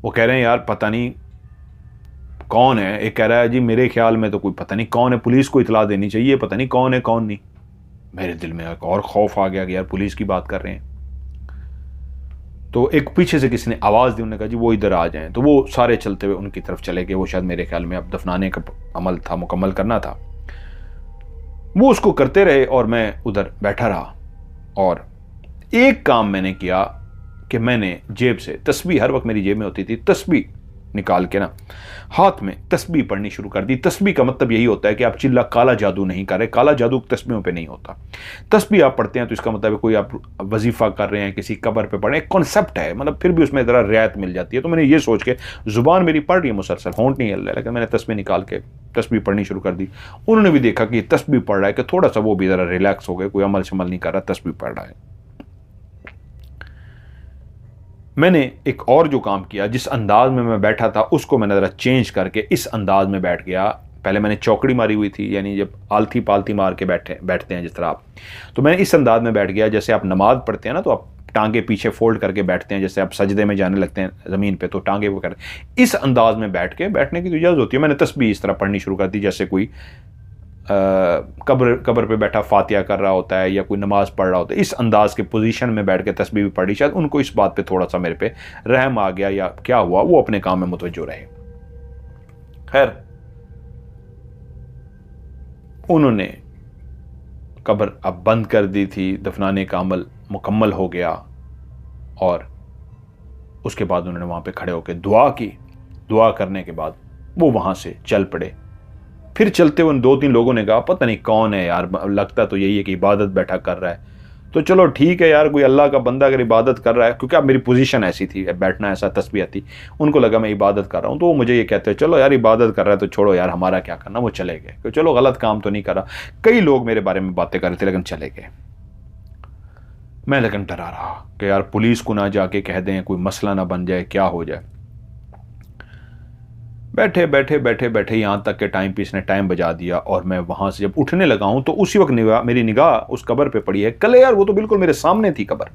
Speaker 1: वो कह रहे हैं यार पता नहीं कौन है। एक कह रहा है जी मेरे ख्याल में तो कोई पता नहीं कौन है, पुलिस को इतला देनी चाहिए, पता नहीं कौन है कौन नहीं। मेरे दिल में एक और खौफ आ गया कि यार पुलिस की बात कर रहे हैं। तो एक पीछे से किसी ने आवाज़ दी, उन्होंने कहा जी वो इधर आ जाएं। तो वो सारे चलते हुए उनकी तरफ चले गए। वो शायद मेरे ख्याल में अब दफनाने का अमल था, मुकम्मल करना था। वो उसको करते रहे और मैं उधर बैठा रहा। और एक काम मैंने किया कि मैंने जेब से तस्बीह, हर वक्त मेरी जेब में होती थी, तस्बीह निकाल के ना हाथ में तस्बीह पढ़नी शुरू कर दी। तस्बीह का मतलब यही होता है कि आप चिल्ला काला जादू नहीं कर रहे, काला जादू तस्बीहों पे नहीं होता। तस्बीह आप पढ़ते हैं तो इसका मतलब है कोई आप वजीफा कर रहे हैं, किसी कब्र पे पढ़े, एक कॉन्सेप्ट है, मतलब फिर भी उसमें ज़रा रियायत मिल जाती है। तो मैंने ये सोच के, जुबान मेरी पढ़ रही है मुसलसल, होंठ नहीं हिल रहा है, लेकिन मैंने तस्बीह निकाल के तस्बीह पढ़नी शुरू कर दी। उन्होंने भी देखा कि तस्बीह पढ़ रहा है, कि थोड़ा सा वो भी ज़रा रिलैक्स हो गए, कोई अमल शमल नहीं कर रहा, तस्बीह पढ़ रहा है। मैंने एक और जो काम किया, जिस अंदाज में मैं बैठा था उसको मैंने ज़रा चेंज करके इस अंदाज में बैठ गया। पहले मैंने चौकड़ी मारी हुई थी, यानी जब आलती पालती मार के बैठते हैं जिस तरह आप, तो मैं इस अंदाज में बैठ गया जैसे आप नमाज पढ़ते हैं ना, तो आप टांगे पीछे फोल्ड करके बैठते हैं, जैसे आप सजदे में जाने लगते हैं ज़मीन पे तो टांगे वो कर, इस अंदाज में बैठ के बैठने की तो इजाज़त होती है। मैंने तस्बीह इस तरह पढ़नी शुरू कर दी जैसे कोई कब्र पे बैठा फातिहा कर रहा होता है या कोई नमाज पढ़ रहा होता है। इस अंदाज के पोजीशन में बैठ के तस्बीह भी पढ़ी। शायद उनको इस बात पे थोड़ा सा मेरे पे रहम आ गया या क्या हुआ, वो अपने काम में मुतवज्जो रहे। खैर उन्होंने कब्र अब बंद कर दी थी, दफनाने का अमल मुकम्मल हो गया और उसके बाद उन्होंने वहां पे खड़े होकर दुआ की। दुआ करने के बाद वो वहां से चल पड़े। फिर चलते हुए उन 2-3 लोगों ने कहा पता नहीं कौन है यार, लगता तो यही है कि इबादत बैठा कर रहा है। तो चलो ठीक है यार, कोई अल्लाह का बंदा अगर इबादत कर रहा है, क्योंकि अब मेरी पोजीशन ऐसी थी, बैठना ऐसा, तस्बीह थी, उनको लगा मैं इबादत कर रहा हूँ, तो वो मुझे ये कहते हैं चलो यार इबादत कर रहा है तो छोड़ो यार, हमारा क्या करना। वो चले गए कि चलो गलत काम तो नहीं करा। कई लोग मेरे बारे में बातें कर रहे थे लेकिन चले गए। मैं लेकिन डरा रहा कि यार पुलिस को ना जाके कह दें, कोई मसला ना बन जाए, क्या हो जाए। बैठे बैठे बैठे बैठे यहाँ तक के टाइम पीस ने टाइम बजा दिया और मैं वहाँ से जब उठने लगा हूँ तो उसी वक्त मेरी निगाह उस कब्र पे पड़ी है। कल यार वो तो बिल्कुल मेरे सामने थी कब्र,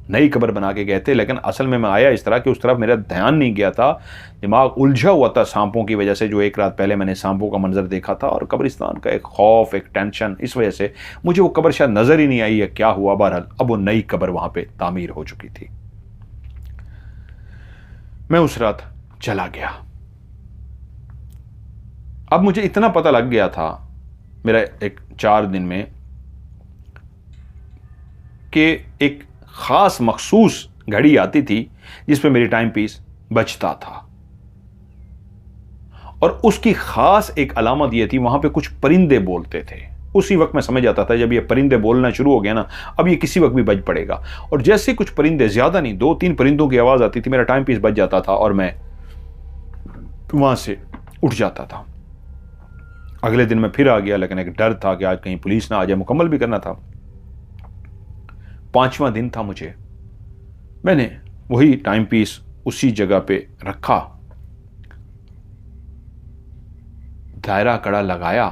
Speaker 1: नई कब्र बना के गए थे, लेकिन असल में मैं आया इस तरह कि उस तरफ मेरा ध्यान नहीं गया था, दिमाग उलझा हुआ था सांपों की वजह से। जो एक रात पहले मैंने सांपों का मंजर देखा था और कब्रिस्तान का एक खौफ, एक टेंशन, इस वजह से मुझे वो कब्र शायद नजर ही नहीं आई है, क्या हुआ। बहरहाल अब वो नई कब्र वहां पे तामीर हो चुकी थी। मैं उस रात चला गया। अब मुझे इतना पता लग गया था मेरा एक 4 दिन में कि एक खास मखसूस घड़ी आती थी जिस पे मेरी टाइम पीस बचता था, और उसकी खास एक अलामत यह थी वहां पे कुछ परिंदे बोलते थे। उसी वक्त मैं समझ जाता था जब ये परिंदे बोलना शुरू हो गया ना, अब ये किसी वक्त भी बज पड़ेगा। और जैसे कुछ परिंदे, ज्यादा नहीं, 2-3 परिंदों की आवाज आती थी, मेरा टाइम पीस बच जाता था और मैं वहां से उठ जाता था। अगले दिन मैं फिर आ गया, लेकिन एक डर था कि आज कहीं पुलिस ना आ जाए, मुकम्मल भी करना था। 5वां दिन था मुझे, मैंने वही टाइम पीस उसी जगह पे रखा, दायरा कड़ा लगाया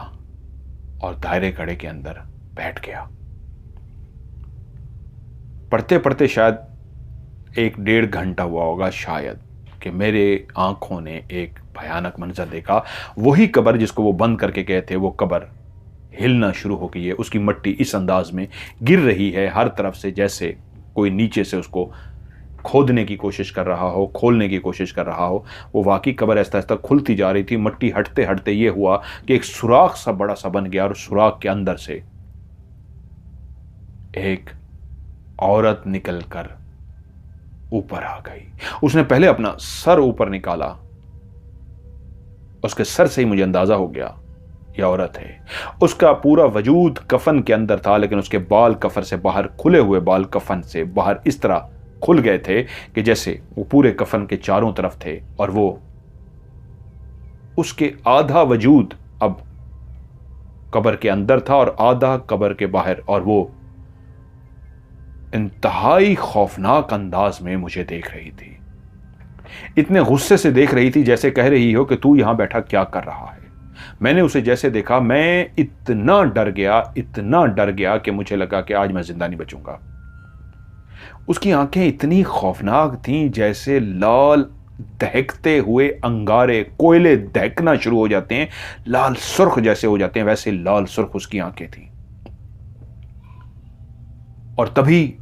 Speaker 1: और दायरे कड़े के अंदर बैठ गया। पढ़ते पढ़ते शायद 1-1.5 घंटा हुआ होगा शायद कि मेरे आंखों ने एक भयानक मंजर देखा। वही कब्र जिसको वो बंद करके गए थे, वो कब्र हिलना शुरू हो गई है। उसकी मट्टी इस अंदाज में गिर रही है हर तरफ से, जैसे कोई नीचे से उसको खोदने की कोशिश कर रहा हो, खोलने की कोशिश कर रहा हो। वो वाकई कब्र ऐसा ऐसा खुलती जा रही थी। मट्टी हटते हटते ये हुआ कि एक सुराख सा बड़ा सा बन गया और सुराख के अंदर से एक औरत निकलकर ऊपर आ गई। उसने पहले अपना सर ऊपर निकाला, उसके सर से ही मुझे अंदाजा हो गया यह औरत है। उसका पूरा वजूद कफन के अंदर था, लेकिन उसके बाल कफन से बाहर, खुले हुए बाल कफन से बाहर इस तरह खुल गए थे कि जैसे वो पूरे कफन के चारों तरफ थे, और वो उसके आधा वजूद अब कब्र के अंदर था और आधा कब्र के बाहर, और वो इंतहाई खौफनाक अंदाज में मुझे देख रही थी। इतने गुस्से से देख रही थी जैसे कह रही हो कि तू यहां बैठा क्या कर रहा है। मैंने उसे जैसे देखा, मैं इतना डर गया कि मुझे लगा कि आज मैं जिंदा नहीं बचूंगा। उसकी आंखें इतनी खौफनाक थीं जैसे लाल दहकते हुए अंगारे, कोयले दहकना शुरू हो जाते हैं, लाल सुर्ख जैसे हो जाते हैं, वैसे लाल सुर्ख उसकी आंखें थीं। और तभी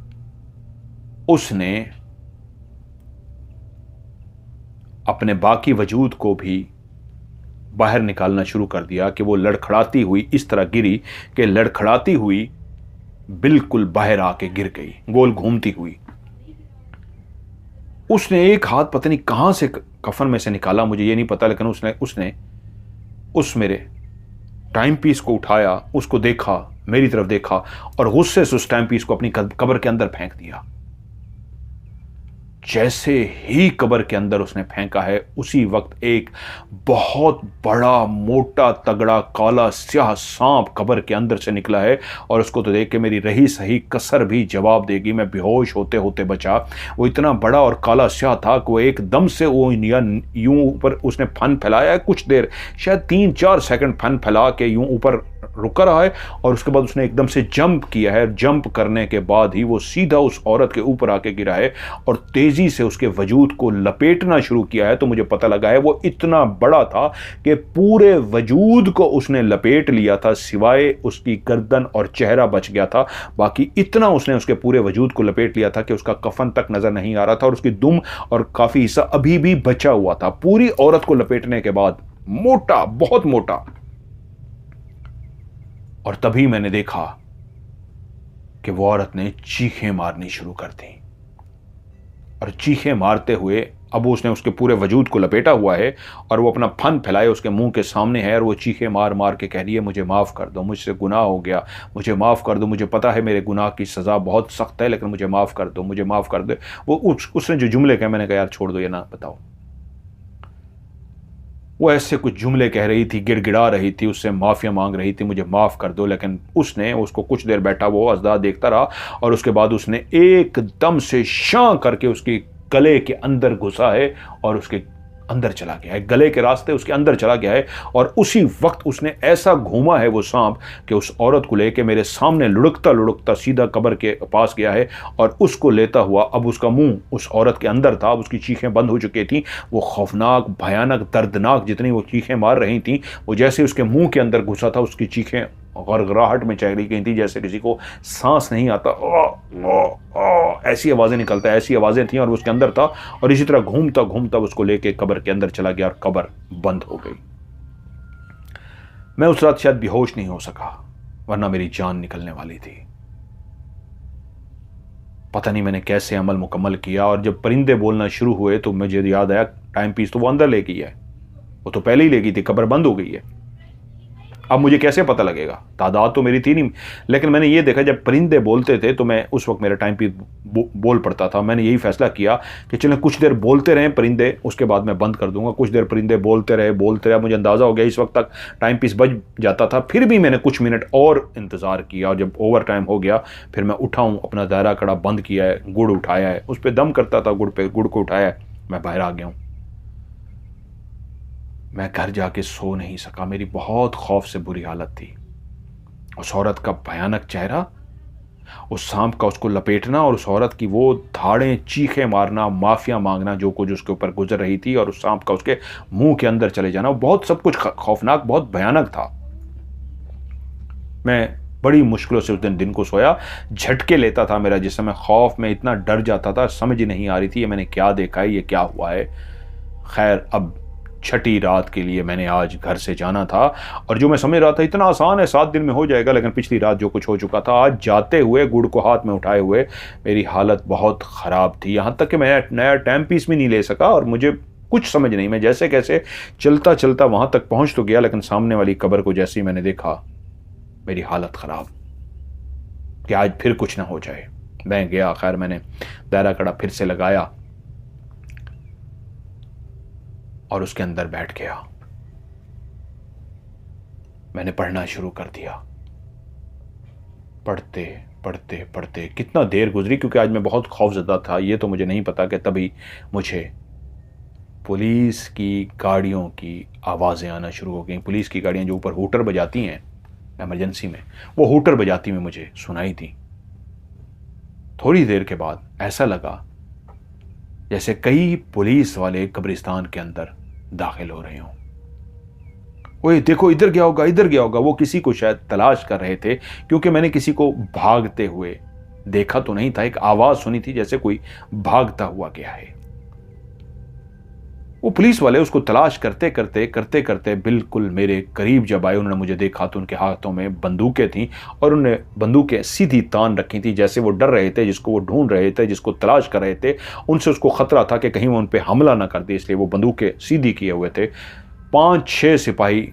Speaker 1: उसने अपने बाकी वजूद को भी बाहर निकालना शुरू कर दिया कि वो लड़खड़ाती हुई इस तरह गिरी कि लड़खड़ाती हुई बिल्कुल बाहर आके गिर गई, गोल घूमती हुई। उसने एक हाथ पता नहीं कहां से कफन में से निकाला, मुझे ये नहीं पता, लेकिन उसने उस मेरे टाइम पीस को उठाया, उसको देखा, मेरी तरफ देखा और गुस्से से उस टाइम पीस को अपनी कब्र के अंदर फेंक दिया। जैसे ही कब्र के अंदर उसने फेंका है, उसी वक्त एक बहुत बड़ा, मोटा, तगड़ा, काला स्याह सांप कब्र के अंदर से निकला है। और उसको तो देख के मेरी रही सही कसर भी जवाब देगी, मैं बेहोश होते होते बचा। वो इतना बड़ा और काला स्याह था कि वो एकदम से वो यूं ऊपर उसने फन फैलाया है, कुछ देर, शायद 3-4 सेकंड फन फैला के यूं ऊपर रुका रहा है, और उसके बाद उसने एकदम से जंप किया है। जंप करने के बाद ही वो सीधा उस औरत के ऊपर आके गिरा है और तेजी से उसके वजूद को लपेटना शुरू किया है। तो मुझे पता लगा है वो इतना बड़ा था कि पूरे वजूद को उसने लपेट लिया था, सिवाय उसकी गर्दन और चेहरा बच गया था। बाकी इतना उसने उसके पूरे वजूद को लपेट लिया था कि उसका कफन तक नजर नहीं आ रहा था और उसकी दुम और काफी हिस्सा अभी भी बचा हुआ था। पूरी औरत को लपेटने के बाद, मोटा, बहुत मोटा। और तभी मैंने देखा कि वो औरत ने चीखें मारनी शुरू कर दी, और चीखें मारते हुए अब उसने उसके पूरे वजूद को लपेटा हुआ है और वो अपना फन फैलाए उसके मुंह के सामने है, और वो चीखें मार मार के कह रही है, मुझे माफ़ कर दो, मुझसे गुनाह हो गया, मुझे माफ़ कर दो, मुझे पता है मेरे गुनाह की सज़ा बहुत सख्त है, लेकिन मुझे माफ़ कर दो, मुझे माफ़ कर दो। वो उसने जो जुमले कहे, मैंने कहा यार छोड़ दो, ये ना बताओ। वो ऐसे कुछ जुमले कह रही थी, गिड़गिड़ा रही थी, उससे माफ़िया मांग रही थी, मुझे माफ़ कर दो। लेकिन उसने उसको कुछ देर बैठा वो अज़दा देखता रहा, और उसके बाद उसने एकदम से शां करके उसकी गले के अंदर घुसा है और उसके अंदर चला गया है, गले के रास्ते उसके अंदर चला गया है। और उसी वक्त उसने ऐसा घूमा है वो सांप कि उस औरत को लेके मेरे सामने लुढ़कता लुढ़कता सीधा कब्र के पास गया है, और उसको लेता हुआ अब उसका मुंह उस औरत के अंदर था, अब उसकी चीखें बंद हो चुकी थी। वो खौफनाक, भयानक, दर्दनाक जितनी वो चीखें मार रही थी, वो जैसे उसके मुंह के अंदर घुसा था, उसकी चीखें गड़गड़ाहट में चली गई थी, जैसे किसी को सांस नहीं आता, ऐसी आवाज़ें निकलता है, ऐसी आवाज़ें थी। और वो उसके अंदर था, और इसी तरह घूमता घूमता उसको लेके कब्र के अंदर चला गया और कब्र बंद हो गई। मैं उस रात शायद बेहोश नहीं हो सका, वरना मेरी जान निकलने वाली थी। पता नहीं मैंने कैसे अमल मुकम्मल किया। और जब परिंदे बोलना शुरू हुए तो मुझे याद आया, टाइम पीस तो वो अंदर ले गई है, वो तो पहले ही ले गई थी, कब्र बंद हो गई है। अब मुझे कैसे पता लगेगा, तादाद तो मेरी थी नहीं। लेकिन मैंने ये देखा, जब परिंदे बोलते थे तो मैं उस वक्त मेरा टाइम पीस बोल पड़ता था। मैंने यही फैसला किया कि चलें कुछ देर बोलते रहें परिंदे, उसके बाद मैं बंद कर दूंगा। कुछ देर परिंदे बोलते रहे। मुझे अंदाज़ा हो गया इस वक्त तक टाइम पीस बज जाता था। फिर भी मैंने कुछ मिनट और इंतज़ार किया, और जब ओवर टाइम हो गया फिर मैं उठा हूँ, अपना दायरा कड़ा बंद किया है, गुड़ उठाया है, उस पर दम करता था, गुड़ को उठाया है, मैं बाहर आ गया हूँ। मैं घर जाके सो नहीं सका, मेरी बहुत खौफ से बुरी हालत थी। उस औरत का भयानक चेहरा, उस सांप का उसको लपेटना, और उस औरत की वो धाड़ें, चीखें मारना, माफिया मांगना जो कुछ उसके ऊपर गुजर रही थी, और उस सांप का उसके मुंह के अंदर चले जाना, बहुत सब कुछ खौफनाक, बहुत भयानक था। मैं बड़ी मुश्किलों से उस दिन को सोया, झटके लेता था मेरा जिसमें मैं खौफ में इतना डर जाता था, समझ ही नहीं आ रही थी ये मैंने क्या देखा है, ये क्या हुआ है। खैर अब छठी रात के लिए मैंने आज घर से जाना था, और जो मैं समझ रहा था इतना आसान है, 7 दिन में हो जाएगा, लेकिन पिछली रात जो कुछ हो चुका था, आज जाते हुए गुड़ को हाथ में उठाए हुए मेरी हालत बहुत ख़राब थी। यहाँ तक कि मैं नया टाइम पीस भी नहीं ले सका और मुझे कुछ समझ नहीं। मैं जैसे कैसे चलता चलता वहाँ तक पहुँच तो गया, लेकिन सामने वाली कब्र को जैसे ही मैंने देखा मेरी हालत ख़राब कि आज फिर कुछ ना हो जाए। मैं गया, खैर मैंने दायरा कड़ा फिर से लगाया और उसके अंदर बैठ गया। मैंने पढ़ना शुरू कर दिया। पढ़ते पढ़ते पढ़ते कितना देर गुजरी, क्योंकि आज मैं बहुत खौफजदा था। ये तो मुझे नहीं पता कि तभी मुझे पुलिस की गाड़ियों की आवाज़ें आना शुरू हो गई। पुलिस की गाड़ियाँ जो ऊपर हूटर बजाती हैं इमरजेंसी में, वो हूटर बजाती हुई मुझे सुनाई थी। थोड़ी देर के बाद ऐसा लगा जैसे कई पुलिस वाले कब्रिस्तान के अंदर दाखिल हो रहे हों। ओए देखो, इधर गया होगा, इधर गया होगा। वो किसी को शायद तलाश कर रहे थे, क्योंकि मैंने किसी को भागते हुए देखा तो नहीं था, एक आवाज सुनी थी जैसे कोई भागता हुआ गया है। वो पुलिस वाले उसको तलाश करते करते करते करते बिल्कुल मेरे करीब जब आए, उन्होंने मुझे देखा तो उनके हाथों में बंदूकें थीं और उन्होंने बंदूकें सीधी तान रखी थी, जैसे वो डर रहे थे, जिसको वो ढूंढ रहे थे, जिसको तलाश कर रहे थे। उनसे उसको खतरा था कि कहीं वो उन पर हमला ना कर दे, इसलिए वो बंदूकें सीधी किए हुए थे। 5-6 सिपाही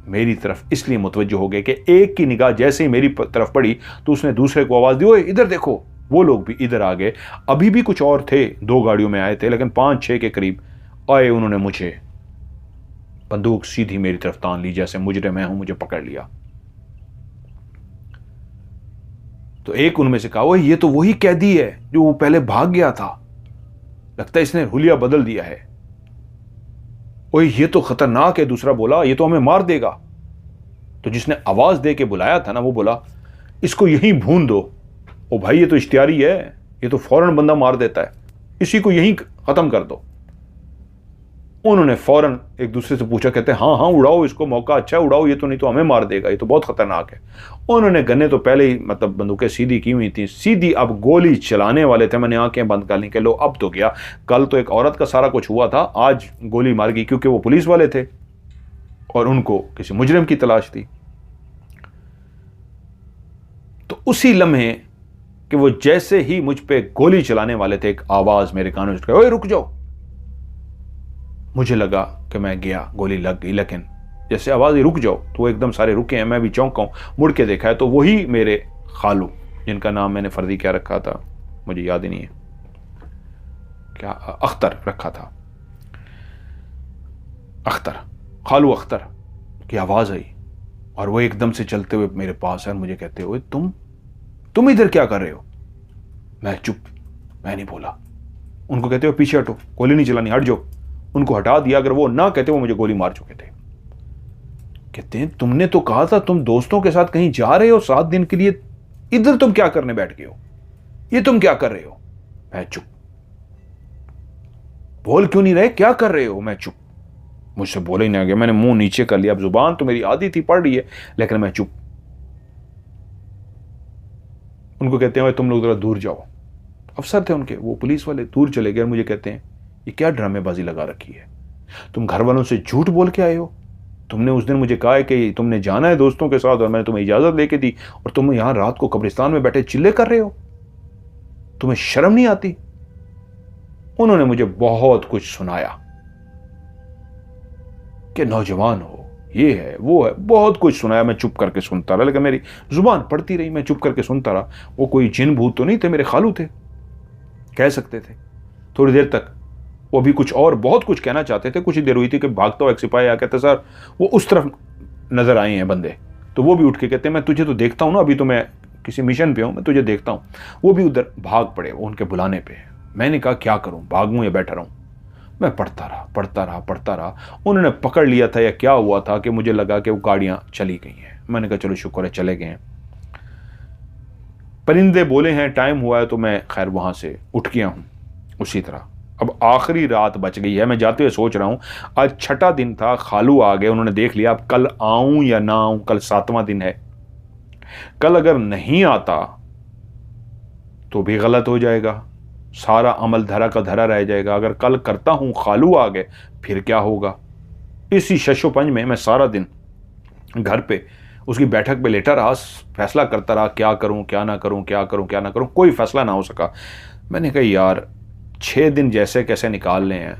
Speaker 1: मेरी तरफ इसलिए मुतवज्जो हो गए कि एक की निगाह जैसे ही मेरी तरफ पड़ी तो उसने दूसरे को आवाज दी, ओए इधर देखो। वो लोग भी इधर आ गए। अभी भी कुछ और थे, 2 गाड़ियों में आए थे, लेकिन 5-6 के करीब आए। उन्होंने मुझे बंदूक सीधी मेरी तरफ तान ली, जैसे मुजरिम मैं हूं, मुझे पकड़ लिया। तो एक उनमें से कहा, ओए ये तो वही कैदी है जो वो पहले भाग गया था, लगता है इसने हुलिया बदल दिया है। ओए ये तो खतरनाक है। दूसरा बोला, ये तो हमें मार देगा। तो जिसने आवाज दे के बुलाया था ना, वो बोला, इसको यहीं भून दो। ओ भाई, ये तो इश्तियारी है, ये तो फौरन बंदा मार देता है, इसी को यहीं खत्म कर दो। उन्होंने फौरन एक दूसरे से पूछा, कहते हैं हाँ हाँ उड़ाओ इसको, मौका अच्छा है, उड़ाओ, ये तो नहीं तो हमें मार देगा, ये तो बहुत खतरनाक है। उन्होंने गन्ने तो पहले ही मतलब बंदूकें सीधी की हुई थी, सीधी अब गोली चलाने वाले थे। मैंने आंखें बंद कर ली कि लो अब तो गया। कल तो एक औरत का सारा कुछ हुआ था, आज गोली मार गई, क्योंकि वो पुलिस वाले थे और उनको किसी मुजरिम की तलाश थी। तो उसी लम्हे कि वो जैसे ही मुझ पे गोली चलाने वाले थे, एक आवाज मेरे कानों में, ओए रुक जाओ। मुझे लगा कि मैं गया, गोली लग गई, लेकिन जैसे आवाज ही रुक जाओ तो वो एकदम सारे रुके हैं। मैं भी चौंका हूं, मुड़ के देखा है तो वही मेरे खालू, जिनका नाम मैंने फर्दी क्या रखा था मुझे याद ही नहीं है, क्या अख्तर रखा था, अख्तर, खालू अख्तर की आवाज आई और वो एकदम से चलते हुए मेरे पास है और मुझे कहते हुए, तुम इधर क्या कर रहे हो? मैं चुप, मैं नहीं बोला। उनको कहते हो पीछे हटो, गोली नहीं चलानी, हट जाओ। उनको हटा दिया। अगर वो ना कहते, वो मुझे गोली मार चुके थे। कहते हैं तुमने तो कहा था तुम दोस्तों के साथ कहीं जा रहे हो 7 दिन के लिए, इधर तुम क्या करने बैठ गए हो? ये तुम क्या कर रहे हो? मैं चुप। बोल क्यों नहीं रहे, क्या कर रहे हो? मैं चुप। मुझसे बोले ही नहीं गया। मैंने मुंह नीचे कर लिया। अब जुबान तो मेरी आधी थी, पड़ रही है, लेकिन मैं चुप। उनको कहते हैं तुम लोग जरा दूर जाओ। अफसर थे उनके, वो पुलिस वाले, दूर चले गए। मुझे कहते हैं ये क्या ड्रामेबाजी लगा रखी है? तुम घर वालों से झूठ बोल के आए हो। तुमने उस दिन मुझे कहा है कि तुमने जाना है दोस्तों के साथ और मैंने तुम्हें इजाजत लेके दी, और तुम यहां रात को कब्रिस्तान में बैठे चिल्ले कर रहे हो। तुम्हें शर्म नहीं आती? उन्होंने मुझे बहुत कुछ सुनाया कि नौजवान हो, ये है वो है, बहुत कुछ सुनाया। मैं चुप करके सुनता रहा, लेकिन मेरी जुबान पड़ती रही। मैं चुप करके सुनता रहा। वो कोई जिन भूत तो नहीं थे, मेरे खालू थे, कह सकते थे। थोड़ी देर तक वो भी कुछ और बहुत कुछ कहना चाहते थे। कुछ ही देर हुई थी कि भागता हुआ एक सिपाही आ कहते, सर वो उस तरफ नजर आए हैं बंदे। तो वो भी उठ के कहते, मैं तुझे तो देखता हूं ना, अभी तो मैं किसी मिशन पे हूं, मैं तुझे देखता हूं। वो भी उधर भाग पड़े उनके बुलाने पे। मैंने कहा क्या करूं, भागूं या बैठा रहूं? मैं पढ़ता रहा। उन्होंने पकड़ लिया था या क्या हुआ था कि मुझे लगा कि वो गाड़ियां चली गई हैं। मैंने कहा चलो शुक्र है चले गए हैं। परिंदे बोले हैं टाइम हुआ है, तो मैं खैर वहां से उठ गया हूं उसी तरह। अब आखिरी रात बच गई है। मैं जाते हुए सोच रहा हूं, आज 6ठा दिन था, खालू आ गए, उन्होंने देख लिया। अब कल आऊं या ना आऊं, कल 7वां दिन है। कल अगर नहीं आता तो भी गलत हो जाएगा, सारा अमल धरा का धरा रह जाएगा। अगर कल करता हूँ खालू आ गए फिर क्या होगा। इसी शशोपंज में मैं सारा दिन घर पे उसकी बैठक पे लेटा रहा, फैसला करता रहा क्या करूं क्या ना करूं, क्या करूं क्या ना करूं, कोई फैसला ना हो सका। मैंने कहा यार 6 दिन जैसे कैसे निकालने हैं,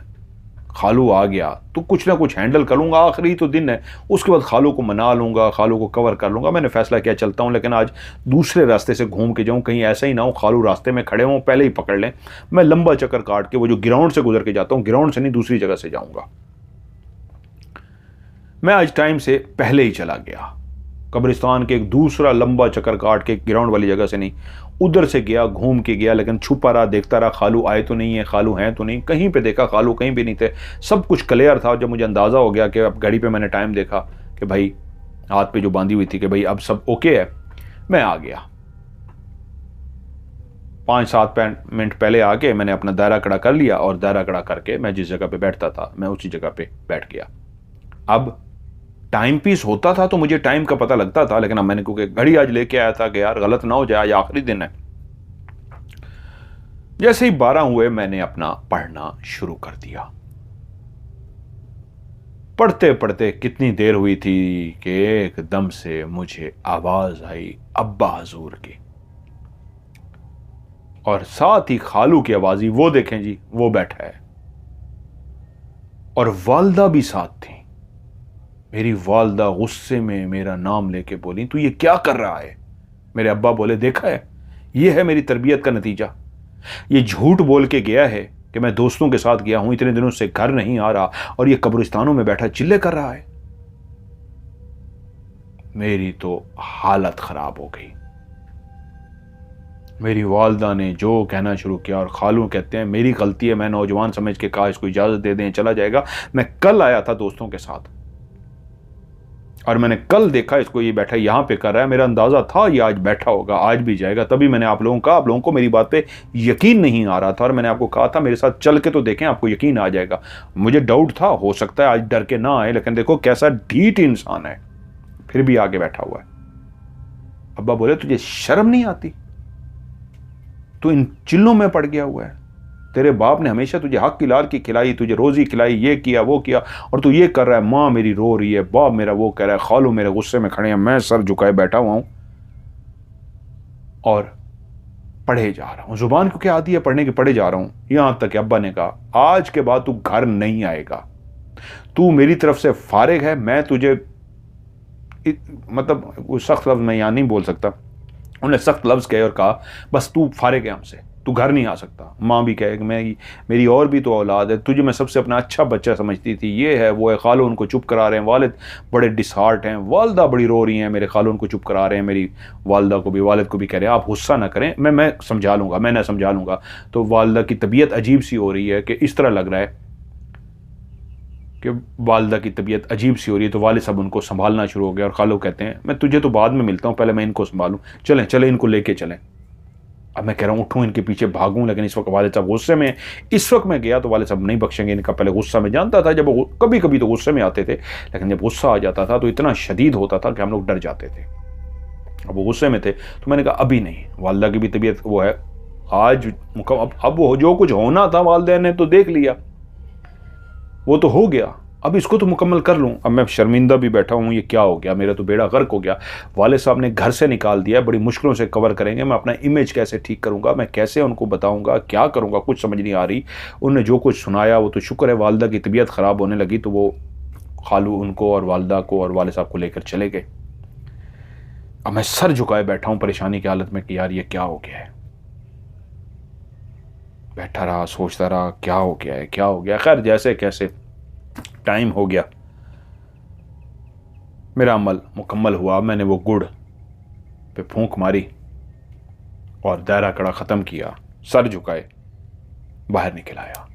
Speaker 1: खालू आ गया तो कुछ ना कुछ हैंडल कर लूंगा, आखिरी तो दिन है, उसके बाद खालू को मना लूंगा, खालू को कवर कर लूंगा। मैंने फैसला किया चलता हूं, लेकिन आज दूसरे रास्ते से घूम के जाऊं, कहीं ऐसा ही ना हो खालू रास्ते में खड़े हों पहले ही पकड़ लें। मैं लंबा चक्कर काट के वो जो ग्राउंड से गुजर के जाता हूं, ग्राउंड से नहीं दूसरी जगह से जाऊंगा। मैं आज टाइम से पहले ही चला गया, कब्रिस्तान के एक दूसरा लंबा चक्कर काट के, ग्राउंड वाली जगह से नहीं, उधर से गया, घूम के गया, लेकिन छुपा रहा, देखता रहा खालू आए तो नहीं है, खालू हैं तो नहीं। कहीं पे देखा खालू कहीं भी नहीं थे, सब कुछ क्लियर था। जब मुझे अंदाज़ा हो गया कि अब घड़ी पे मैंने टाइम देखा कि भाई हाथ पे जो बांधी हुई थी कि भाई अब सब ओके है, मैं आ गया। 5-7 मिनट पहले आके मैंने अपना दायरा खड़ा कर लिया, और दायरा खड़ा करके मैं जिस जगह पे बैठता था मैं उसी जगह पे बैठ गया। अब टाइम पीस होता था तो मुझे टाइम का पता लगता था, लेकिन अब मैंने क्योंकि घड़ी आज लेके आया था कि यार गलत ना हो जाए, आज आखिरी दिन है। जैसे ही 12 हुए मैंने अपना पढ़ना शुरू कर दिया। पढ़ते पढ़ते कितनी देर हुई थी कि एकदम से मुझे आवाज आई अब्बा हजूर की, और साथ ही खालू की आवाज ही। वो देखें जी वो बैठा है, और वालदा भी साथ थी। मेरी वालदा गुस्से में मेरा नाम लेके बोली तू ये क्या कर रहा है। मेरे अब्बा बोले देखा है, ये है मेरी तरबियत का नतीजा। ये झूठ बोल के गया है कि मैं दोस्तों के साथ गया हूं, इतने दिनों से घर नहीं आ रहा, और ये कब्रिस्तानों में बैठा चिल्ले कर रहा है। मेरी तो हालत खराब हो गई। मेरी वालदा ने जो कहना शुरू किया, और खालू कहते हैं मेरी गलती है, मैं नौजवान समझ के कहा इसको इजाजत दे दें चला जाएगा। मैं कल आया था दोस्तों के साथ, और मैंने कल देखा इसको ये बैठा यहां पे कर रहा है। मेरा अंदाजा था ये आज बैठा होगा, आज भी जाएगा। तभी मैंने आप लोगों को मेरी बात पे यकीन नहीं आ रहा था, और मैंने आपको कहा था मेरे साथ चल के तो देखें आपको यकीन आ जाएगा। मुझे डाउट था, हो सकता है आज डर के ना आए, लेकिन देखो कैसा ढीठ इंसान है, फिर भी आगे बैठा हुआ है। अब्बा बोले तुझे शर्म नहीं आती, तू इन चिल्लों में पड़ गया हुआ है। तेरे बाप ने हमेशा तुझे हक की लाल की खिलाई, तुझे रोजी खिलाई, ये किया वो किया, और तू ये कर रहा है। माँ मेरी रो रही है, बाप मेरा वो कह रहा है, खालू मेरे गुस्से में खड़े हैं, मैं सर झुकाए बैठा हुआ हूं और पढ़े जा रहा हूं। जुबान क्योंकि आती है पढ़ने की, पढ़े जा रहा हूं। यहां तक कि अब्बा ने कहा आज के बाद तू घर नहीं आएगा, तू मेरी तरफ से फारिग है। मैं तुझे मतलब सख्त लफ्ज मैं यहां नहीं बोल सकता, उन्होंने सख्त लफ्ज कहे और कहा बस तू फारिग है हमसे, तू घर नहीं आ सकता। माँ भी कहे कि मेरी और भी तो औलाद है, तुझे मैं सबसे अपना अच्छा बच्चा समझती थी, ये है वो है। खालू उनको चुप करा रहे हैं, वालिद बड़े डिसहार्ट हैं, वालदा बड़ी रो रही हैं, मेरे खालू उनको चुप करा रहे हैं। मेरी वालदा को भी वालिद को भी कह रहे हैं आप गुस्सा ना करें, मैं समझा लूँगा, मैं ना समझा लूँगा। तो वालदा की तबीयत अजीब सी हो रही है कि इस तरह लग रहा है कि वालदा की तबीयत अजीब सी हो रही है। तो वालिद साहब उनको संभालना शुरू हो गया, और खालू कहते हैं मैं तुझे तो बाद में मिलता हूँ, पहले मैं इनको संभालूँ, चलें चलें इनको लेके चलें। अब मैं कह रहा हूँ उठूँ इनके पीछे भागूं, लेकिन इस वक्त वालिद साहब गुस्से में। इस वक्त मैं गया तो वालिद साहब नहीं बख्शेंगे इनका। पहले गुस्सा में जानता था, जब कभी कभी तो गुस्से में आते थे, लेकिन जब गुस्सा आ जाता था तो इतना शदीद होता था कि हम लोग डर जाते थे। अब वो गुस्से में थे तो मैंने कहा अभी नहीं, वालदा की भी तबीयत वो है आज अब वो जो कुछ होना था वालदा ने तो देख लिया, वो तो हो गया, अब इसको तो मुकम्मल कर लूँ। अब मैं शर्मिंदा भी बैठा हूँ, ये क्या हो गया, मेरा तो बेड़ा गर्क हो गया। वालिद साहब ने घर से निकाल दिया, बड़ी मुश्किलों से कवर करेंगे, मैं अपना इमेज कैसे ठीक करूँगा, मैं कैसे उनको बताऊँगा, क्या करूँगा, कुछ समझ नहीं आ रही। उन्होंने जो कुछ सुनाया वो तो शुक्र है, वालदा की तबीयत ख़राब होने लगी तो वो खालू उनको और वालदा को और वालिद साहब को लेकर चले गए। अब मैं सर झुकाए बैठा हूँ परेशानी की हालत में कि यार ये क्या हो गया है। बैठा रहा, सोचता रहा क्या हो गया है, क्या हो गया। खैर जैसे कैसे टाइम हो गया, मेरा अमल मुकम्मल हुआ। मैंने वो गुड़ पे फूंक मारी और दायरा कड़ा ख़त्म किया, सर झुकाए बाहर निकल आया।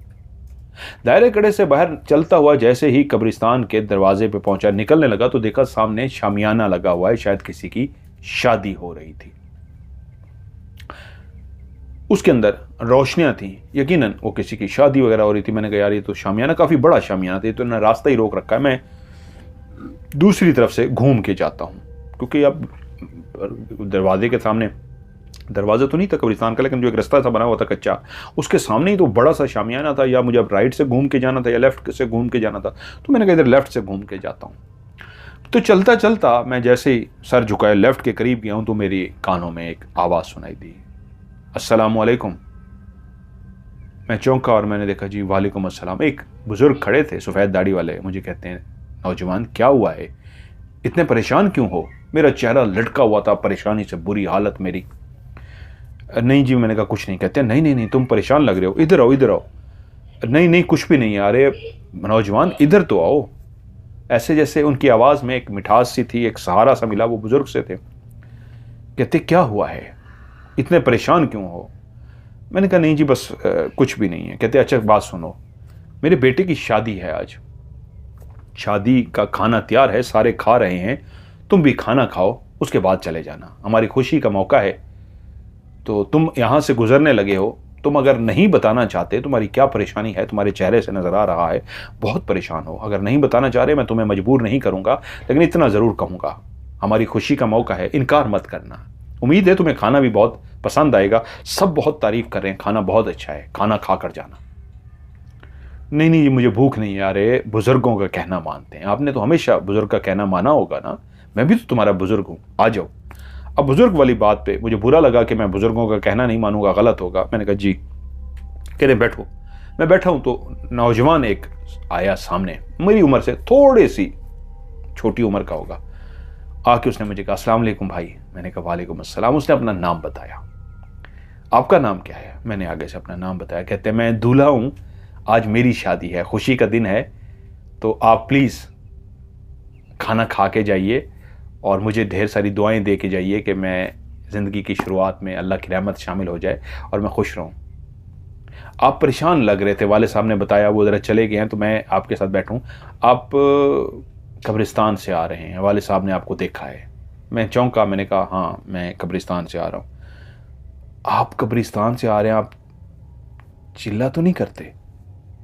Speaker 1: दायरे कड़े से बाहर चलता हुआ जैसे ही कब्रिस्तान के दरवाजे पे पहुंचा, निकलने लगा तो देखा सामने शामियाना लगा हुआ है, शायद किसी की शादी हो रही थी। उसके अंदर रोशनियां थी, यकीनन वो किसी की शादी वगैरह हो रही थी। मैंने कहा यार ये तो शामियाना काफ़ी बड़ा शामियाना था, तो ना रास्ता ही रोक रखा है, मैं दूसरी तरफ से घूम के जाता हूँ, क्योंकि अब दरवाजे के सामने दरवाज़ा तो नहीं था कब्रिस्तान का, लेकिन जो एक रास्ता था बना हुआ था कच्चा, उसके सामने ही तो बड़ा सा शामियाना था। या मुझे अब राइट से घूम के जाना था या लेफ़्ट से घूम के जाना था, तो मैंने कहा इधर लेफ़्ट से घूम के जाता हूँ। तो चलता चलता मैं जैसे ही सर झुकाए लेफ़्ट के करीब गया हूँ तो मेरी कानों में एक आवाज़ सुनाई दी, अस्सलामु अलैकुम। मैं चौंका और मैंने देखा जी वालेकुम अस्सलाम। एक बुज़ुर्ग खड़े थे सफ़ेद दाढ़ी वाले, मुझे कहते हैं नौजवान क्या हुआ है, इतने परेशान क्यों हो? मेरा चेहरा लटका हुआ था परेशानी से, बुरी हालत मेरी। नहीं जी, मैंने कहा कुछ नहीं। कहते हैं नहीं नहीं नहीं, तुम परेशान लग रहे हो, इधर आओ इधर आओ। नहीं नहीं कुछ भी नहीं। अरे नौजवान इधर तो आओ। ऐसे जैसे उनकी आवाज़ में एक मिठास सी थी, एक सहारा सा मिला, वो बुज़ुर्ग से थे। कहते क्या हुआ है, इतने परेशान क्यों हो? मैंने कहा नहीं जी बस कुछ भी नहीं है। कहते अच्छा बात सुनो, मेरे बेटे की शादी है आज, शादी का खाना तैयार है, सारे खा रहे हैं, तुम भी खाना खाओ, उसके बाद चले जाना, हमारी खुशी का मौका है। तो तुम यहाँ से गुजरने लगे हो, तुम अगर नहीं बताना चाहते तुम्हारी क्या परेशानी है, तुम्हारे चेहरे से नज़र आ रहा है बहुत परेशान हो, अगर नहीं बताना चाह रहे मैं तुम्हें मजबूर नहीं करूँगा, लेकिन इतना ज़रूर कहूँगा, हमारी खुशी का मौका है, इनकार मत करना। उम्मीद है तुम्हें खाना भी बहुत पसंद आएगा, सब बहुत तारीफ़ कर रहे हैं, खाना बहुत अच्छा है, खाना खा कर जाना। नहीं नहीं मुझे भूख नहीं है। अरे बुज़ुर्गों का कहना मानते हैं, आपने तो हमेशा बुज़ुर्ग का कहना माना होगा ना, मैं भी तो तुम्हारा बुज़ुर्ग हूँ, आ जाओ। अब बुज़ुर्ग वाली बात पे मुझे बुरा लगा कि मैं बुज़ुर्गों का कहना नहीं मानूंगा, गलत होगा। मैंने कहा जी। कह रहे बैठो। मैं बैठा हूँ तो नौजवान एक आया सामने, मेरी उम्र से थोड़ी सी छोटी उम्र का होगा। आके उसने मुझे कहा अस्सलाम वालेकुम भाई। मैंने कहा वालेकुम अस्सलाम। उसने अपना नाम बताया, आपका नाम क्या है? मैंने आगे से अपना नाम बताया। कहते मैं दूल्हा हूँ, आज मेरी शादी है, खुशी का दिन है, तो आप प्लीज़ खाना खा के जाइए और मुझे ढेर सारी दुआएं दे के जाइए कि मैं ज़िंदगी की शुरुआत में अल्लाह की रहमत शामिल हो जाए और मैं खुश रहूँ। आप परेशान लग रहे थे, वाले साहब ने बताया, वो ज़रा चले गए हैं तो मैं आपके साथ बैठूँ। आप कब्रिस्तान से आ रहे हैं, वाले साहब ने आपको देखा है। मैं चौंका, मैंने कहा हाँ मैं कब्रिस्तान से आ रहा हूँ। आप कब्रिस्तान से आ रहे हैं, आप चिल्ला तो नहीं करते?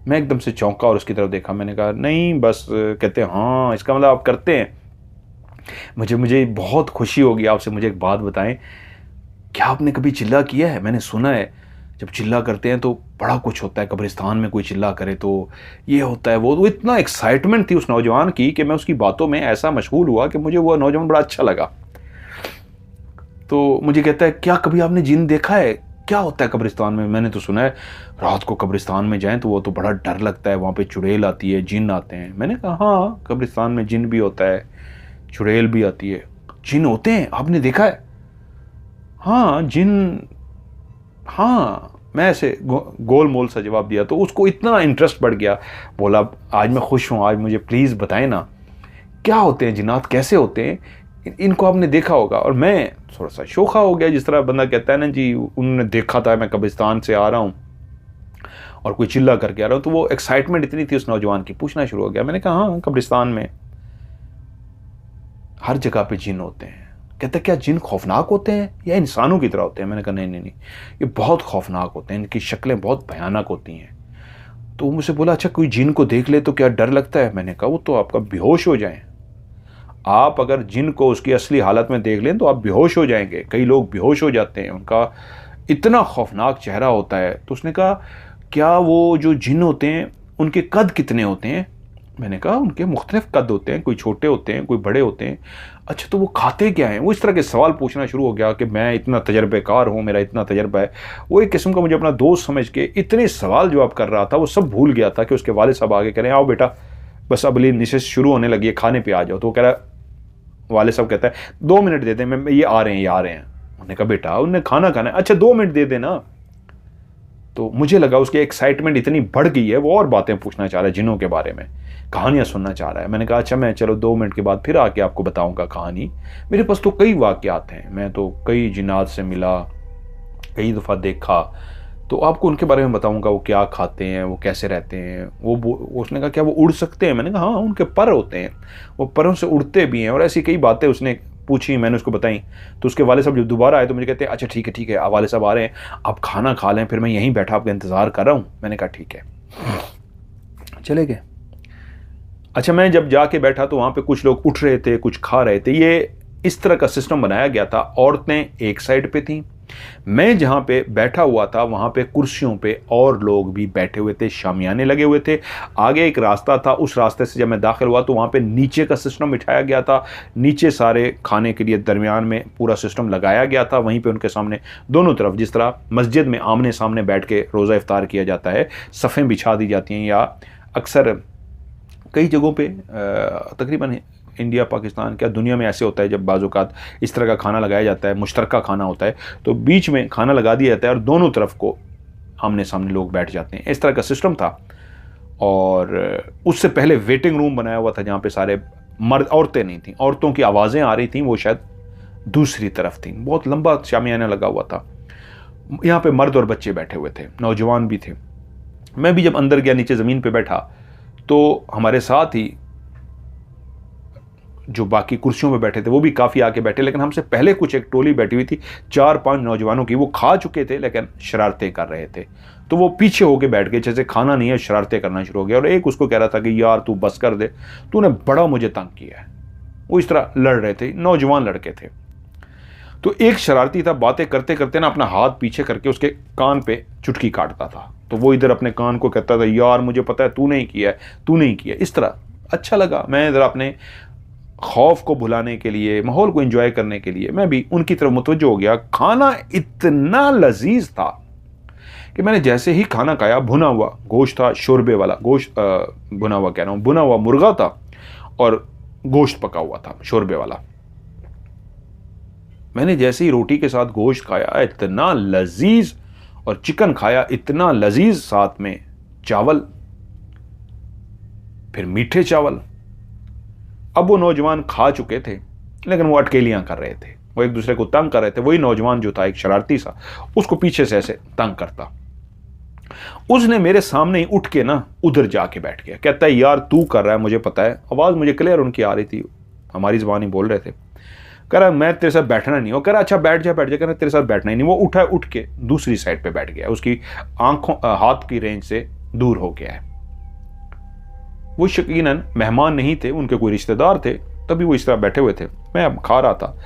Speaker 1: मैं एकदम से चौंका और उसकी तरफ देखा। मैंने कहा नहीं बस। कहते हैं हाँ इसका मतलब आप करते हैं। मुझे बहुत खुशी होगी आपसे, मुझे एक बात बताएं, क्या आपने कभी चिल्ला किया है? मैंने सुना है जब चिल्ला करते हैं तो बड़ा कुछ होता है, कब्रिस्तान में कोई चिल्ला करे तो ये होता है वो इतना एक्साइटमेंट थी उस नौजवान की कि मैं उसकी बातों में ऐसा मशगूल हुआ कि मुझे वो नौजवान बड़ा अच्छा लगा। तो मुझे कहता है क्या कभी आपने जिन देखा है, क्या होता है कब्रिस्तान में? मैंने तो सुना है रात को कब्रिस्तान में जाएं तो वो तो बड़ा डर लगता है, वहाँ पे चुड़ैल आती है, जिन आते हैं। मैंने कहा हाँ कब्रिस्तान में जिन भी होता है, चुड़ैल भी आती है। जिन होते हैं, आपने देखा है? हाँ जिन, हाँ। मैं ऐसे गोल मोल सा जवाब दिया तो उसको इतना इंटरेस्ट बढ़ गया, बोला आज मैं खुश हूँ, आज मुझे प्लीज़ बताएं ना क्या होते हैं जिन्नात, कैसे होते हैं, इनको आपने देखा होगा। और मैं थोड़ा सा शोखा हो गया, जिस तरह बंदा कहता है ना जी उन्होंने देखा था, मैं कब्रिस्तान से आ रहा हूँ और कोई चिल्ला करके आ रहा हूँ। तो वो एक्साइटमेंट इतनी थी उस नौजवान की, पूछना शुरू हो गया। मैंने कहा हाँ कब्रिस्तान में हर जगह पे जिन होते हैं। कहते क्या जिन खौफनाक होते हैं या इंसानों की तरह होते हैं? मैंने कहा नहीं नहीं नहीं, ये बहुत खौफनाक होते हैं, इनकी शक्लें बहुत भयानक होती हैं। तो वो मुझसे बोला अच्छा कोई जिन को देख ले तो क्या डर लगता है? मैंने कहा वो तो आपका बेहोश हो जाए, आप अगर जिन को उसकी असली हालत में देख लें तो आप बेहोश हो जाएंगे। कई लोग बेहोश हो जाते हैं, उनका इतना खौफनाक चेहरा होता है। तो उसने कहा क्या वो जो जिन होते हैं उनके कद कितने होते हैं? मैंने कहा उनके मुख्तलिफ कद होते हैं, कोई छोटे होते हैं, कोई बड़े होते हैं। अच्छा तो वो खाते क्या हैं? वो इस तरह के सवाल पूछना शुरू हो गया कि मैं इतना तजर्बेकार हूँ, मेरा इतना तजर्बा है। वो एक किस्म का मुझे अपना दोस्त समझ के इतने सवाल जवाब कर रहा था, वो सब भूल गया था कि उसके वाले साहब आगे कह रहे हैं आओ बेटा बस अब अगली निशस्त शुरू होने लगी है, खाने पे आ जाओ। तो वो कह रहा, वाले साहब कहता है 2 मिनट दे दें, मैं ये आ रहे हैं, ये आ रहे हैं। उन्होंने कहा बेटा उन्हें खाना खाना है। अच्छा 2 मिनट दे देना। तो मुझे लगा उसकी एक्साइटमेंट इतनी बढ़ गई है, वो और बातें पूछना चाह रहा है जिनों के बारे में, कहानियाँ सुनना चाह रहा है। मैंने कहा अच्छा मैं चलो 2 मिनट के बाद फिर आके आपको बताऊंगा कहानी। मेरे पास तो कई वाक़यात हैं, मैं तो कई जिन्नात से मिला, कई दफ़ा देखा, तो आपको उनके बारे में बताऊंगा, वो क्या खाते हैं, वो कैसे रहते हैं। उसने कहा क्या वो उड़ सकते हैं? मैंने कहा हाँ उनके पर होते हैं, वो परों से उड़ते भी हैं। और ऐसी कई बातें उसने पूछी, मैंने उसको बताई। तो उसके वाले साहब जब दोबारा आए तो मुझे कहते हैं अच्छा ठीक है वाले साहब आ रहे हैं, आप खाना खा लें, फिर मैं यहीं बैठा आपका इंतज़ार कर रहा हूँ। मैंने कहा ठीक है, चले गए। अच्छा मैं जब जाके बैठा तो वहाँ पे कुछ लोग उठ रहे थे, कुछ खा रहे थे। ये इस तरह का सिस्टम बनाया गया था, औरतें एक साइड पे थीं, मैं जहाँ पे बैठा हुआ था वहाँ पे कुर्सियों पे और लोग भी बैठे हुए थे, शामियाने लगे हुए थे। आगे एक रास्ता था, उस रास्ते से जब मैं दाखिल हुआ तो वहाँ पे नीचे का सिस्टम बिठाया गया था, नीचे सारे खाने के लिए दरमियान में पूरा सिस्टम लगाया गया था। वहीं पे उनके सामने दोनों तरफ, जिस तरह मस्जिद में आमने सामने बैठ के रोज़ा इफ्तार किया जाता है, सफ़ें बिछा दी जाती हैं, या अक्सर कई जगहों पे तकरीबन इंडिया पाकिस्तान क्या दुनिया में ऐसे होता है, जब बाज़-औक़ात इस तरह का खाना लगाया जाता है, मुश्तरका खाना होता है, तो बीच में खाना लगा दिया जाता है और दोनों तरफ को आमने सामने लोग बैठ जाते हैं। इस तरह का सिस्टम था। और उससे पहले वेटिंग रूम बनाया हुआ था जहाँ पे सारे मर्द, औरतें नहीं थीं, औरतों की आवाज़ें आ रही थीं, वो शायद दूसरी तरफ थीं। बहुत लंबा शामियाना लगा हुआ था। यहाँ पे मर्द और बच्चे बैठे हुए थे, नौजवान भी थे। मैं भी जब अंदर गया, नीचे ज़मीन पे बैठा, तो हमारे साथ ही जो बाकी कुर्सियों पे बैठे थे वो भी काफ़ी आके बैठे, लेकिन हमसे पहले कुछ एक टोली बैठी हुई थी 4-5 नौजवानों की। वो खा चुके थे लेकिन शरारतें कर रहे थे, तो वो पीछे होके बैठ गए, जैसे खाना नहीं है, शरारतें करना शुरू हो गया। और एक उसको कह रहा था कि यार तू बस कर दे, तूने बड़ा मुझे तंग किया है। वो इस तरह लड़ रहे थे, नौजवान लड़के थे। तो एक शरारती था, बातें करते करते ना अपना हाथ पीछे करके उसके कान पे चुटकी काटता था, तो वो इधर अपने कान को कहता था यार मुझे पता है तू नहीं किया है, तू नहीं किया। इस तरह अच्छा लगा। मैं इधर अपने खौफ को भुलाने के लिए, माहौल को एंजॉय करने के लिए मैं भी उनकी तरफ मुतवज्जो हो गया। खाना इतना लजीज था कि मैंने जैसे ही खाना खाया, भुना हुआ गोश्त था, शोरबे वाला गोश्त, भुना हुआ कह रहा हूँ, भुना हुआ मुर्गा था और गोश्त पका हुआ था शोरबे वाला। मैंने जैसे ही रोटी के साथ गोश्त खाया, इतना लजीज, और चिकन खाया इतना लजीज, साथ में चावल, फिर मीठे चावल। अब वो नौजवान खा चुके थे लेकिन वो अटकेलियां कर रहे थे, वो एक दूसरे को तंग कर रहे थे। वही नौजवान जो था, एक शरारती सा, उसको पीछे से ऐसे तंग करता। उसने मेरे सामने ही उठ के ना उधर जाके बैठ गया। कहता है यार तू कर रहा है, मुझे पता है। आवाज़ मुझे क्लियर उनकी आ रही थी, हमारी ज़बान ही बोल रहे थे। कह रहा मैं तेरे साथ बैठना नहीं हो। कह रहा अच्छा बैठ जा बैठ जा। कह रहा तेरे साथ बैठना ही नहीं। वो उठा, उठ के दूसरी साइड पे बैठ गया, उसकी आंखों हाथ की रेंज से दूर हो गया है। वो यकीनन मेहमान नहीं थे, उनके कोई रिश्तेदार थे, तभी वो इस तरह बैठे हुए थे। मैं अब खा रहा था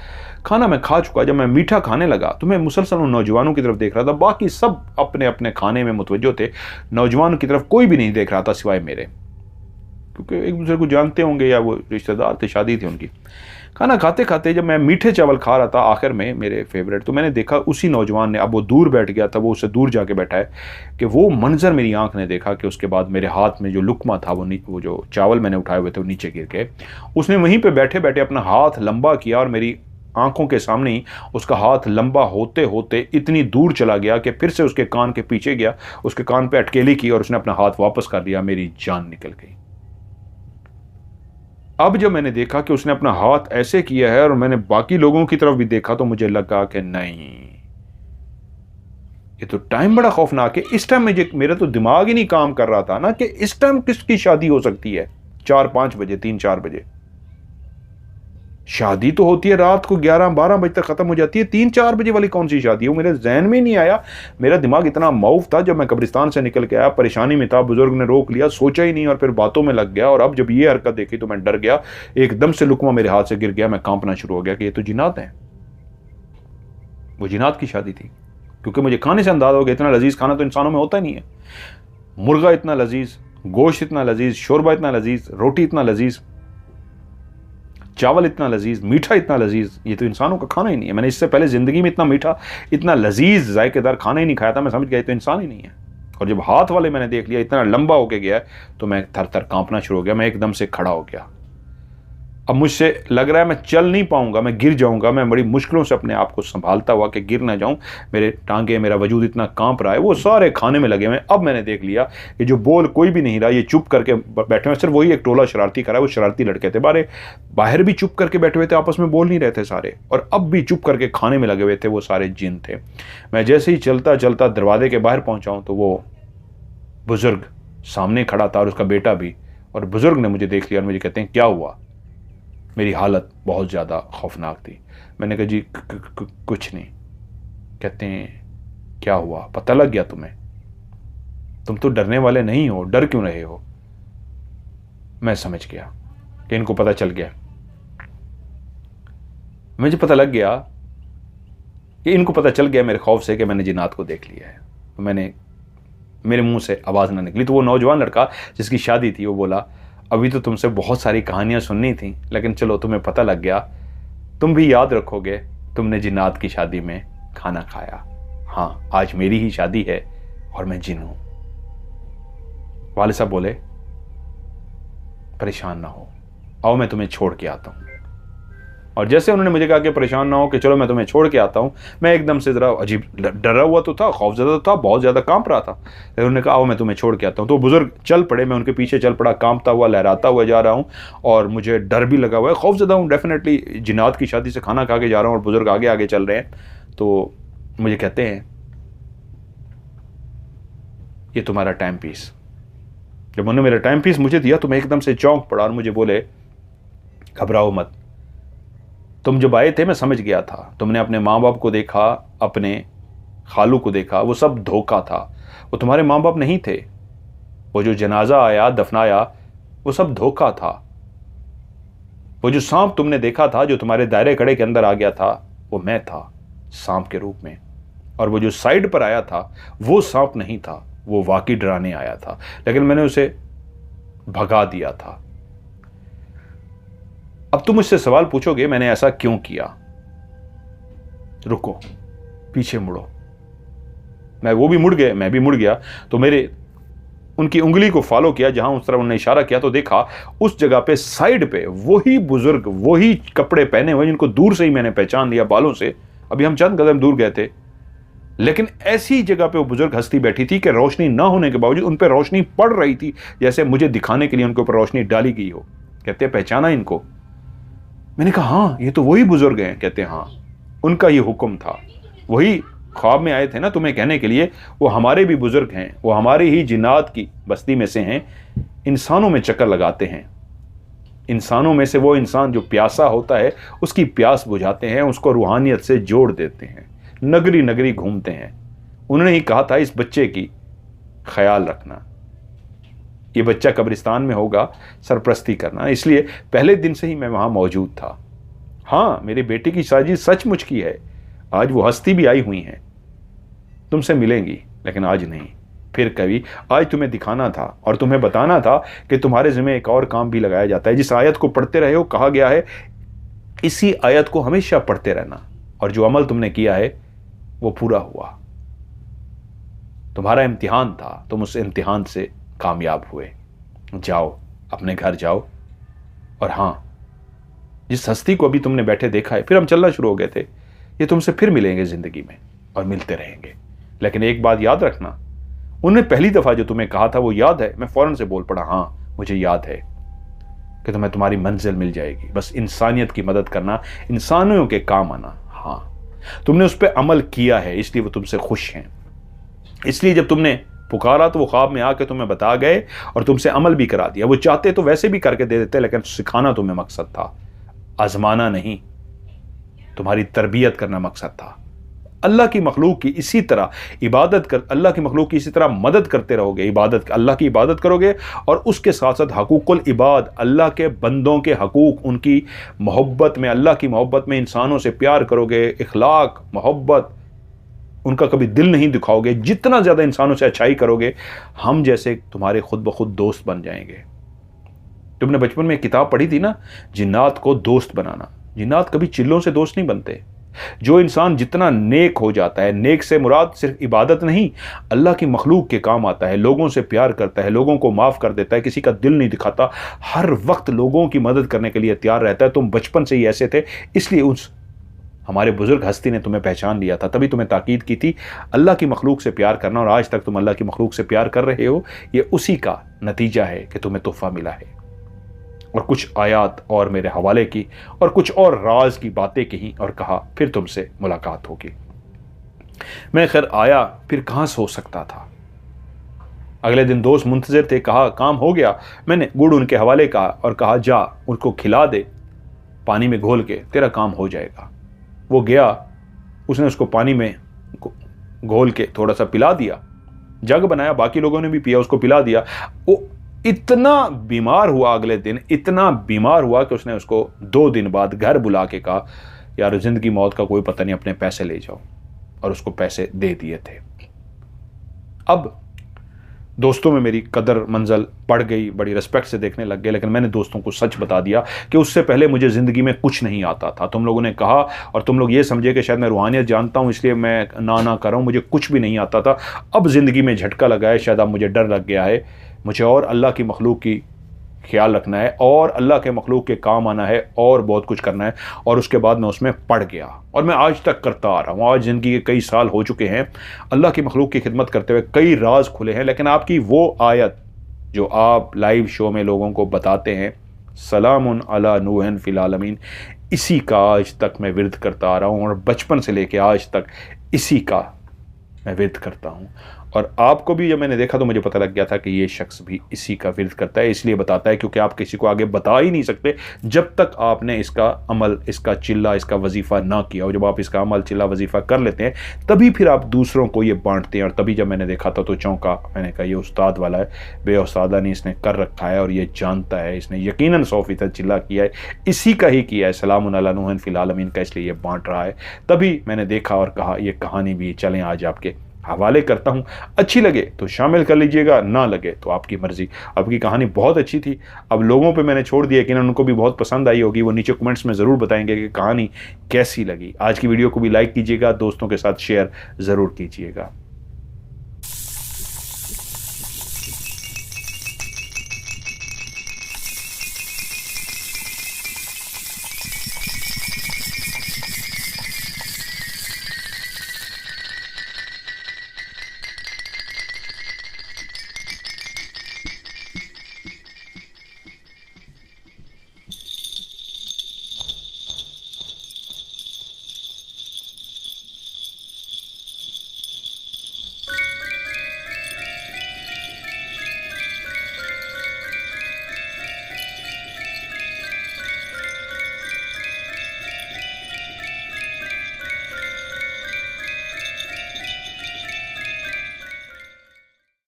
Speaker 1: खाना, मैं खा चुका। जब मैं मीठा खाने लगा तो मैं मुसलसल उन नौजवानों की तरफ देख रहा था। बाकी सब अपने अपने खाने में मुतवज्जो थे, नौजवानों की तरफ कोई भी नहीं देख रहा था सिवाय मेरे, क्योंकि एक दूसरे को जानते होंगे या वो रिश्तेदार थे, शादी थी उनकी। खाना खाते खाते जब मैं मीठे चावल खा रहा था आखिर में, मेरे फेवरेट, तो मैंने देखा उसी नौजवान ने, अब वो दूर बैठ गया था, वो उससे दूर जाके बैठा है, कि वो मंजर मेरी आंख ने देखा कि उसके बाद मेरे हाथ में जो लुकमा था, वो जो चावल मैंने उठाए हुए थे वो नीचे गिर गए। उसने वहीं पे बैठे बैठे अपना हाथ लंबा किया और मेरी आंखों के सामने ही उसका हाथ लंबा होते होते इतनी दूर चला गया कि फिर से उसके कान के पीछे गया, उसके कान पे अटकेली की और उसने अपना हाथ वापस कर दिया। मेरी जान निकल गई। अब जब मैंने देखा कि उसने अपना हाथ ऐसे किया है और मैंने बाकी लोगों की तरफ भी देखा, तो मुझे लगा कि नहीं, ये तो टाइम बड़ा खौफनाक है। इस टाइम मेरा तो दिमाग ही नहीं काम कर रहा था ना कि इस टाइम किसकी शादी हो सकती है, 4-5 बजे, 3-4 बजे। शादी तो होती है रात को 11-12 बजे तक खत्म हो जाती है, 3-4 बजे वाली कौन सी शादी है? वो मेरे जहन में नहीं आया। मेरा दिमाग इतना मौफ था, जब मैं कब्रिस्तान से निकल के आया, परेशानी में था, बुजुर्ग ने रोक लिया, सोचा ही नहीं और फिर बातों में लग गया। और अब जब ये हरकत देखी तो मैं डर गया, एकदम से लुकमा मेरे हाथ से गिर गया, मैं कांपना शुरू हो गया कि ये तो जिन्नात है। वो जिन्नात की शादी थी, क्योंकि मुझे खाने से अंदाजा हो गया इतना लजीज खाना तो इंसानों में होता ही नहीं है। मुर्गा इतना लजीज, गोश्त इतना लजीज, शोरबा इतना लजीज, रोटी इतना लजीज, चावल इतना लजीज, मीठा इतना लजीज, ये तो इंसानों का खाना ही नहीं है। मैंने इससे पहले जिंदगी में इतना मीठा, इतना लजीज जायकेदार खाना ही नहीं खाया था। मैं समझ गया तो इंसान ही नहीं है। और जब हाथ वाले मैंने देख लिया इतना लंबा होके गया तो मैं थर थर कांपना शुरू हो गया। मैं एकदम से खड़ा हो गया। अब मुझसे लग रहा है मैं चल नहीं पाऊंगा, मैं गिर जाऊंगा। मैं बड़ी मुश्किलों से अपने आप को संभालता हुआ कि गिर ना जाऊं, मेरे टांगे, मेरा वजूद इतना कांप रहा है। वो सारे खाने में लगे हुए। अब मैंने देख लिया कि जो बोल कोई भी नहीं रहा, ये चुप करके बैठे हुए। सिर्फ वही एक टोला शरारती करा, वो शरारती लड़के थे, बाहर भी चुप करके बैठे हुए थे, आपस में बोल नहीं रहे थे सारे, और अब भी चुप करके खाने में लगे हुए थे। वो सारे जिन थे। मैं जैसे ही चलता चलता दरवाजे के बाहर पहुंचा तो वो बुजुर्ग सामने खड़ा था और उसका बेटा भी। और बुजुर्ग ने मुझे देख लिया और मुझे कहते हैं क्या हुआ? मेरी हालत बहुत ज़्यादा खौफनाक थी। मैंने कहा जी कुछ नहीं। कहते हैं क्या हुआ, पता लग गया तुम्हें? तुम तो डरने वाले नहीं हो, डर क्यों रहे हो? मैं समझ गया कि इनको पता चल गया। मुझे पता लग गया ये इनको पता चल गया मेरे खौफ से कि मैंने जिन्नात को देख लिया है। तो मेरे मुंह से आवाज़ ना निकली। तो वो नौजवान लड़का जिसकी शादी थी वो बोला, अभी तो तुमसे बहुत सारी कहानियाँ सुननी थी, लेकिन चलो तुम्हें पता लग गया, तुम भी याद रखोगे तुमने जिन्नात की शादी में खाना खाया। हाँ, आज मेरी ही शादी है और मैं जिन हूं। वालिद साहब बोले, परेशान ना हो, आओ मैं तुम्हें छोड़ के आता हूं। और जैसे उन्होंने मुझे कहा कि परेशान ना हो, कि चलो मैं तुम्हें छोड़ के आता हूं, मैं एकदम से जरा अजीब डरा हुआ तो था, खौफजदा था, बहुत ज्यादा कांप रहा था। लेकिन उन्होंने कहा आओ मैं तुम्हें छोड़ के आता हूं। तो बुजुर्ग चल पड़े, मैं उनके पीछे चल पड़ा, कांपता हुआ लहराता हुआ जा रहा हूं और मुझे डर भी लगा हुआ है, खौफजदा हूं डेफिनेटली। जिन्नात की शादी से खाना खा के जा रहा हूं और बुजुर्ग आगे आगे चल रहे हैं। तो मुझे कहते हैं, ये तुम्हारा टाइम पीस। जब उन्होंने मेरा टाइम पीस मुझे दिया तो मैं एकदम से चौंक पड़ा और मुझे बोले, घबराओ मत, तुम जब आए थे मैं समझ गया था, तुमने अपने माँ बाप को देखा, अपने खालू को देखा, वो सब धोखा था, वो तुम्हारे माँ बाप नहीं थे। वो जो जनाजा आया, दफनाया, वो सब धोखा था। वो जो सांप तुमने देखा था, जो तुम्हारे दायरे कड़े के अंदर आ गया था, वो मैं था सांप के रूप में। और वो जो साइड पर आया था वो सांप नहीं था, वो वाकई डराने आया था, लेकिन मैंने उसे भगा दिया था। अब तुम मुझसे सवाल पूछोगे मैंने ऐसा क्यों किया। रुको, पीछे मुड़ो। वो भी मुड़ गए, मैं भी मुड़ गया। तो उनकी उंगली को फॉलो किया, जहां उस तरफ उन्होंने इशारा किया तो देखा उस जगह पे साइड पे वही बुजुर्ग, वही कपड़े पहने हुए, जिनको दूर से ही मैंने पहचान लिया बालों से। अभी हम चंद कदम दूर गए थे, लेकिन ऐसी जगह पे वो बुजुर्ग हस्ती बैठी थी कि रोशनी ना होने के बावजूद उन पर रोशनी पड़ रही थी, जैसे मुझे दिखाने के लिए उनके ऊपर रोशनी डाली गई हो। कहते हैं पहचाना इनको? मैंने कहा हाँ, ये तो वही बुजुर्ग हैं। कहते हैं हाँ, उनका ये हुक्म था, वही ख्वाब में आए थे ना तुम्हें कहने के लिए, वो हमारे भी बुजुर्ग हैं, वो हमारी ही जिन्नात की बस्ती में से हैं, इंसानों में चक्कर लगाते हैं। इंसानों में से वो इंसान जो प्यासा होता है उसकी प्यास बुझाते हैं, उसको रूहानियत से जोड़ देते हैं, नगरी नगरी घूमते हैं। उन्होंने ही कहा था इस बच्चे की ख्याल रखना, ये बच्चा कब्रिस्तान में होगा, सरप्रस्ती करना। इसलिए पहले दिन से ही मैं वहां मौजूद था। हाँ, मेरी बेटी की साजिश सचमुच की है। आज वो हस्ती भी आई हुई हैं, तुमसे मिलेंगी, लेकिन आज नहीं, फिर कभी। आज तुम्हें दिखाना था और तुम्हें बताना था कि तुम्हारे जिम्मे एक और काम भी लगाया जाता है। जिस आयत को पढ़ते रहे हो, कहा गया है इसी आयत को हमेशा पढ़ते रहना, और जो अमल तुमने किया है वो पूरा हुआ। तुम्हारा इम्तिहान था, तुम उस इम्तिहान से कामयाब हुए। जाओ, अपने घर जाओ। और हां, जिस हस्ती को अभी तुमने बैठे देखा है, फिर हम चलना शुरू हो गए थे, ये तुमसे फिर मिलेंगे जिंदगी में और मिलते रहेंगे। लेकिन एक बात याद रखना, उन्होंने पहली दफा जो तुम्हें कहा था वो याद है? मैं फौरन से बोल पड़ा हां, मुझे याद है कि तुम्हें तुम्हारी मंजिल मिल जाएगी, बस इंसानियत की मदद करना, इंसानियों के काम आना। हां, तुमने उस पर अमल किया है, इसलिए वो तुमसे खुश हैं। इसलिए जब तुमने पुकारा तो वो ख्वाब में आके तुम्हें बता गए और तुमसे अमल भी करा दिया। वो चाहते तो वैसे भी करके दे देते, लेकिन सिखाना तुम्हें मकसद था, आजमाना नहीं। तुम्हारी तरबियत करना मकसद था। अल्लाह की मखलूक की इसी तरह इबादत कर, अल्लाह की मखलूक की इसी तरह मदद करते रहोगे, इबादत, अल्लाह की इबादत करोगे, और उसके साथ साथ हकूकुल इबाद, अल्लाह के बंदों के हकूक, उनकी मोहब्बत में, अल्लाह की मोहब्बत में इंसानों से प्यार करोगे, इखलाक, मोहब्बत, उनका कभी दिल नहीं दिखाओगे। जितना ज़्यादा इंसानों से अच्छाई करोगे, हम जैसे तुम्हारे खुद ब खुद दोस्त बन जाएंगे। तुमने बचपन में एक किताब पढ़ी थी ना, जिन्नात को दोस्त बनाना। जिन्नात कभी चिल्लों से दोस्त नहीं बनते। जो इंसान जितना नेक हो जाता है, नेक से मुराद सिर्फ इबादत नहीं, अल्लाह की मखलूक के काम आता है, लोगों से प्यार करता है, लोगों को माफ़ कर देता है, किसी का दिल नहीं दिखाता, हर वक्त लोगों की मदद करने के लिए तैयार रहता है। तुम बचपन से ही ऐसे थे, इसलिए उस हमारे बुजुर्ग हस्ती ने तुम्हें पहचान लिया था, तभी तुम्हें ताकीद की थी अल्लाह की मखलूक से प्यार करना, और आज तक तुम अल्लाह की मखलूक से प्यार कर रहे हो। ये उसी का नतीजा है कि तुम्हें तोहफा मिला है। और कुछ आयात और मेरे हवाले की और कुछ और राज की बातें कही और कहा फिर तुमसे मुलाकात होगी। मैं खैर आया, फिर कहाँ सो सकता था। अगले दिन दोस्त मुंतजिर थे, कहा काम हो गया। मैंने गुड़ उनके हवाले कहा और कहा जा उनको खिला दे, पानी में घोल के, तेरा काम हो जाएगा। वो गया, उसने उसको पानी में घोल के थोड़ा सा पिला दिया, जग बनाया, बाकी लोगों ने भी पिया, उसको पिला दिया। वो इतना बीमार हुआ, अगले दिन इतना बीमार हुआ कि उसने उसको 2 दिन बाद घर बुला के कहा यार जिंदगी मौत का कोई पता नहीं, अपने पैसे ले जाओ। और उसको पैसे दे दिए थे। अब दोस्तों में मेरी कदर मंजल बढ़ गई, बड़ी रिस्पेक्ट से देखने लग गए, लेकिन मैंने दोस्तों को सच बता दिया कि उससे पहले मुझे ज़िंदगी में कुछ नहीं आता था। तुम लोगों ने कहा और तुम लोग ये समझे कि शायद मैं रूहानियत जानता हूँ इसलिए मैं ना कर रहा हूँ, मुझे कुछ भी नहीं आता था। अब ज़िंदगी में झटका लगा है, शायद अब मुझे डर लग गया है, मुझे और अल्लाह की मखलूक की ख्याल रखना है और अल्लाह के मखलूक के काम आना है और बहुत कुछ करना है। और उसके बाद मैं उसमें पड़ गया और मैं आज तक करता आ रहा हूँ। आज ज़िंदगी के कई साल हो चुके हैं अल्लाह की मखलूक की खिदमत करते हुए, कई राज खुले हैं, लेकिन आपकी वो आयत जो आप लाइव शो में लोगों को बताते हैं, सलामुन अला नूहन फिल आलमीन, इसी का आज तक मैं विर्द करता आ रहा हूँ और बचपन से लेके आज तक इसी का मैं विर्द करता हूँ। और आपको भी जब मैंने देखा तो मुझे पता लग गया था कि ये शख्स भी इसी का विर्द करता है। इसलिए बताता है क्योंकि आप किसी को आगे बता ही नहीं सकते जब तक आपने इसका अमल, इसका चिल्ला, इसका वजीफ़ा ना किया। और जब आप इसका अमल, चिल्ला, वजीफ़ा कर लेते हैं तभी फिर आप दूसरों को ये बांटते हैं। और तभी जब मैंने देखा था तो चौंका, मैंने कहा ये उस्ताद वाला है, बेउस्तादा नहीं इसने कर रखा है और ये जानता है, इसने यकीनन 100% चिल्ला किया है, इसी का ही किया है सलामुन अला नूहन फिल आलमीन का, इसलिए ये बांट रहा है। तभी मैंने देखा और कहा ये कहानी भी चलें आज आपके हवाले करता हूँ, अच्छी लगे तो शामिल कर लीजिएगा, ना लगे तो आपकी मर्ज़ी। आपकी कहानी बहुत अच्छी थी, अब लोगों पे मैंने छोड़ दिया कि उनको भी बहुत पसंद आई होगी, वो नीचे कमेंट्स में ज़रूर बताएंगे कि कहानी कैसी लगी। आज की वीडियो को भी लाइक कीजिएगा, दोस्तों के साथ शेयर ज़रूर कीजिएगा।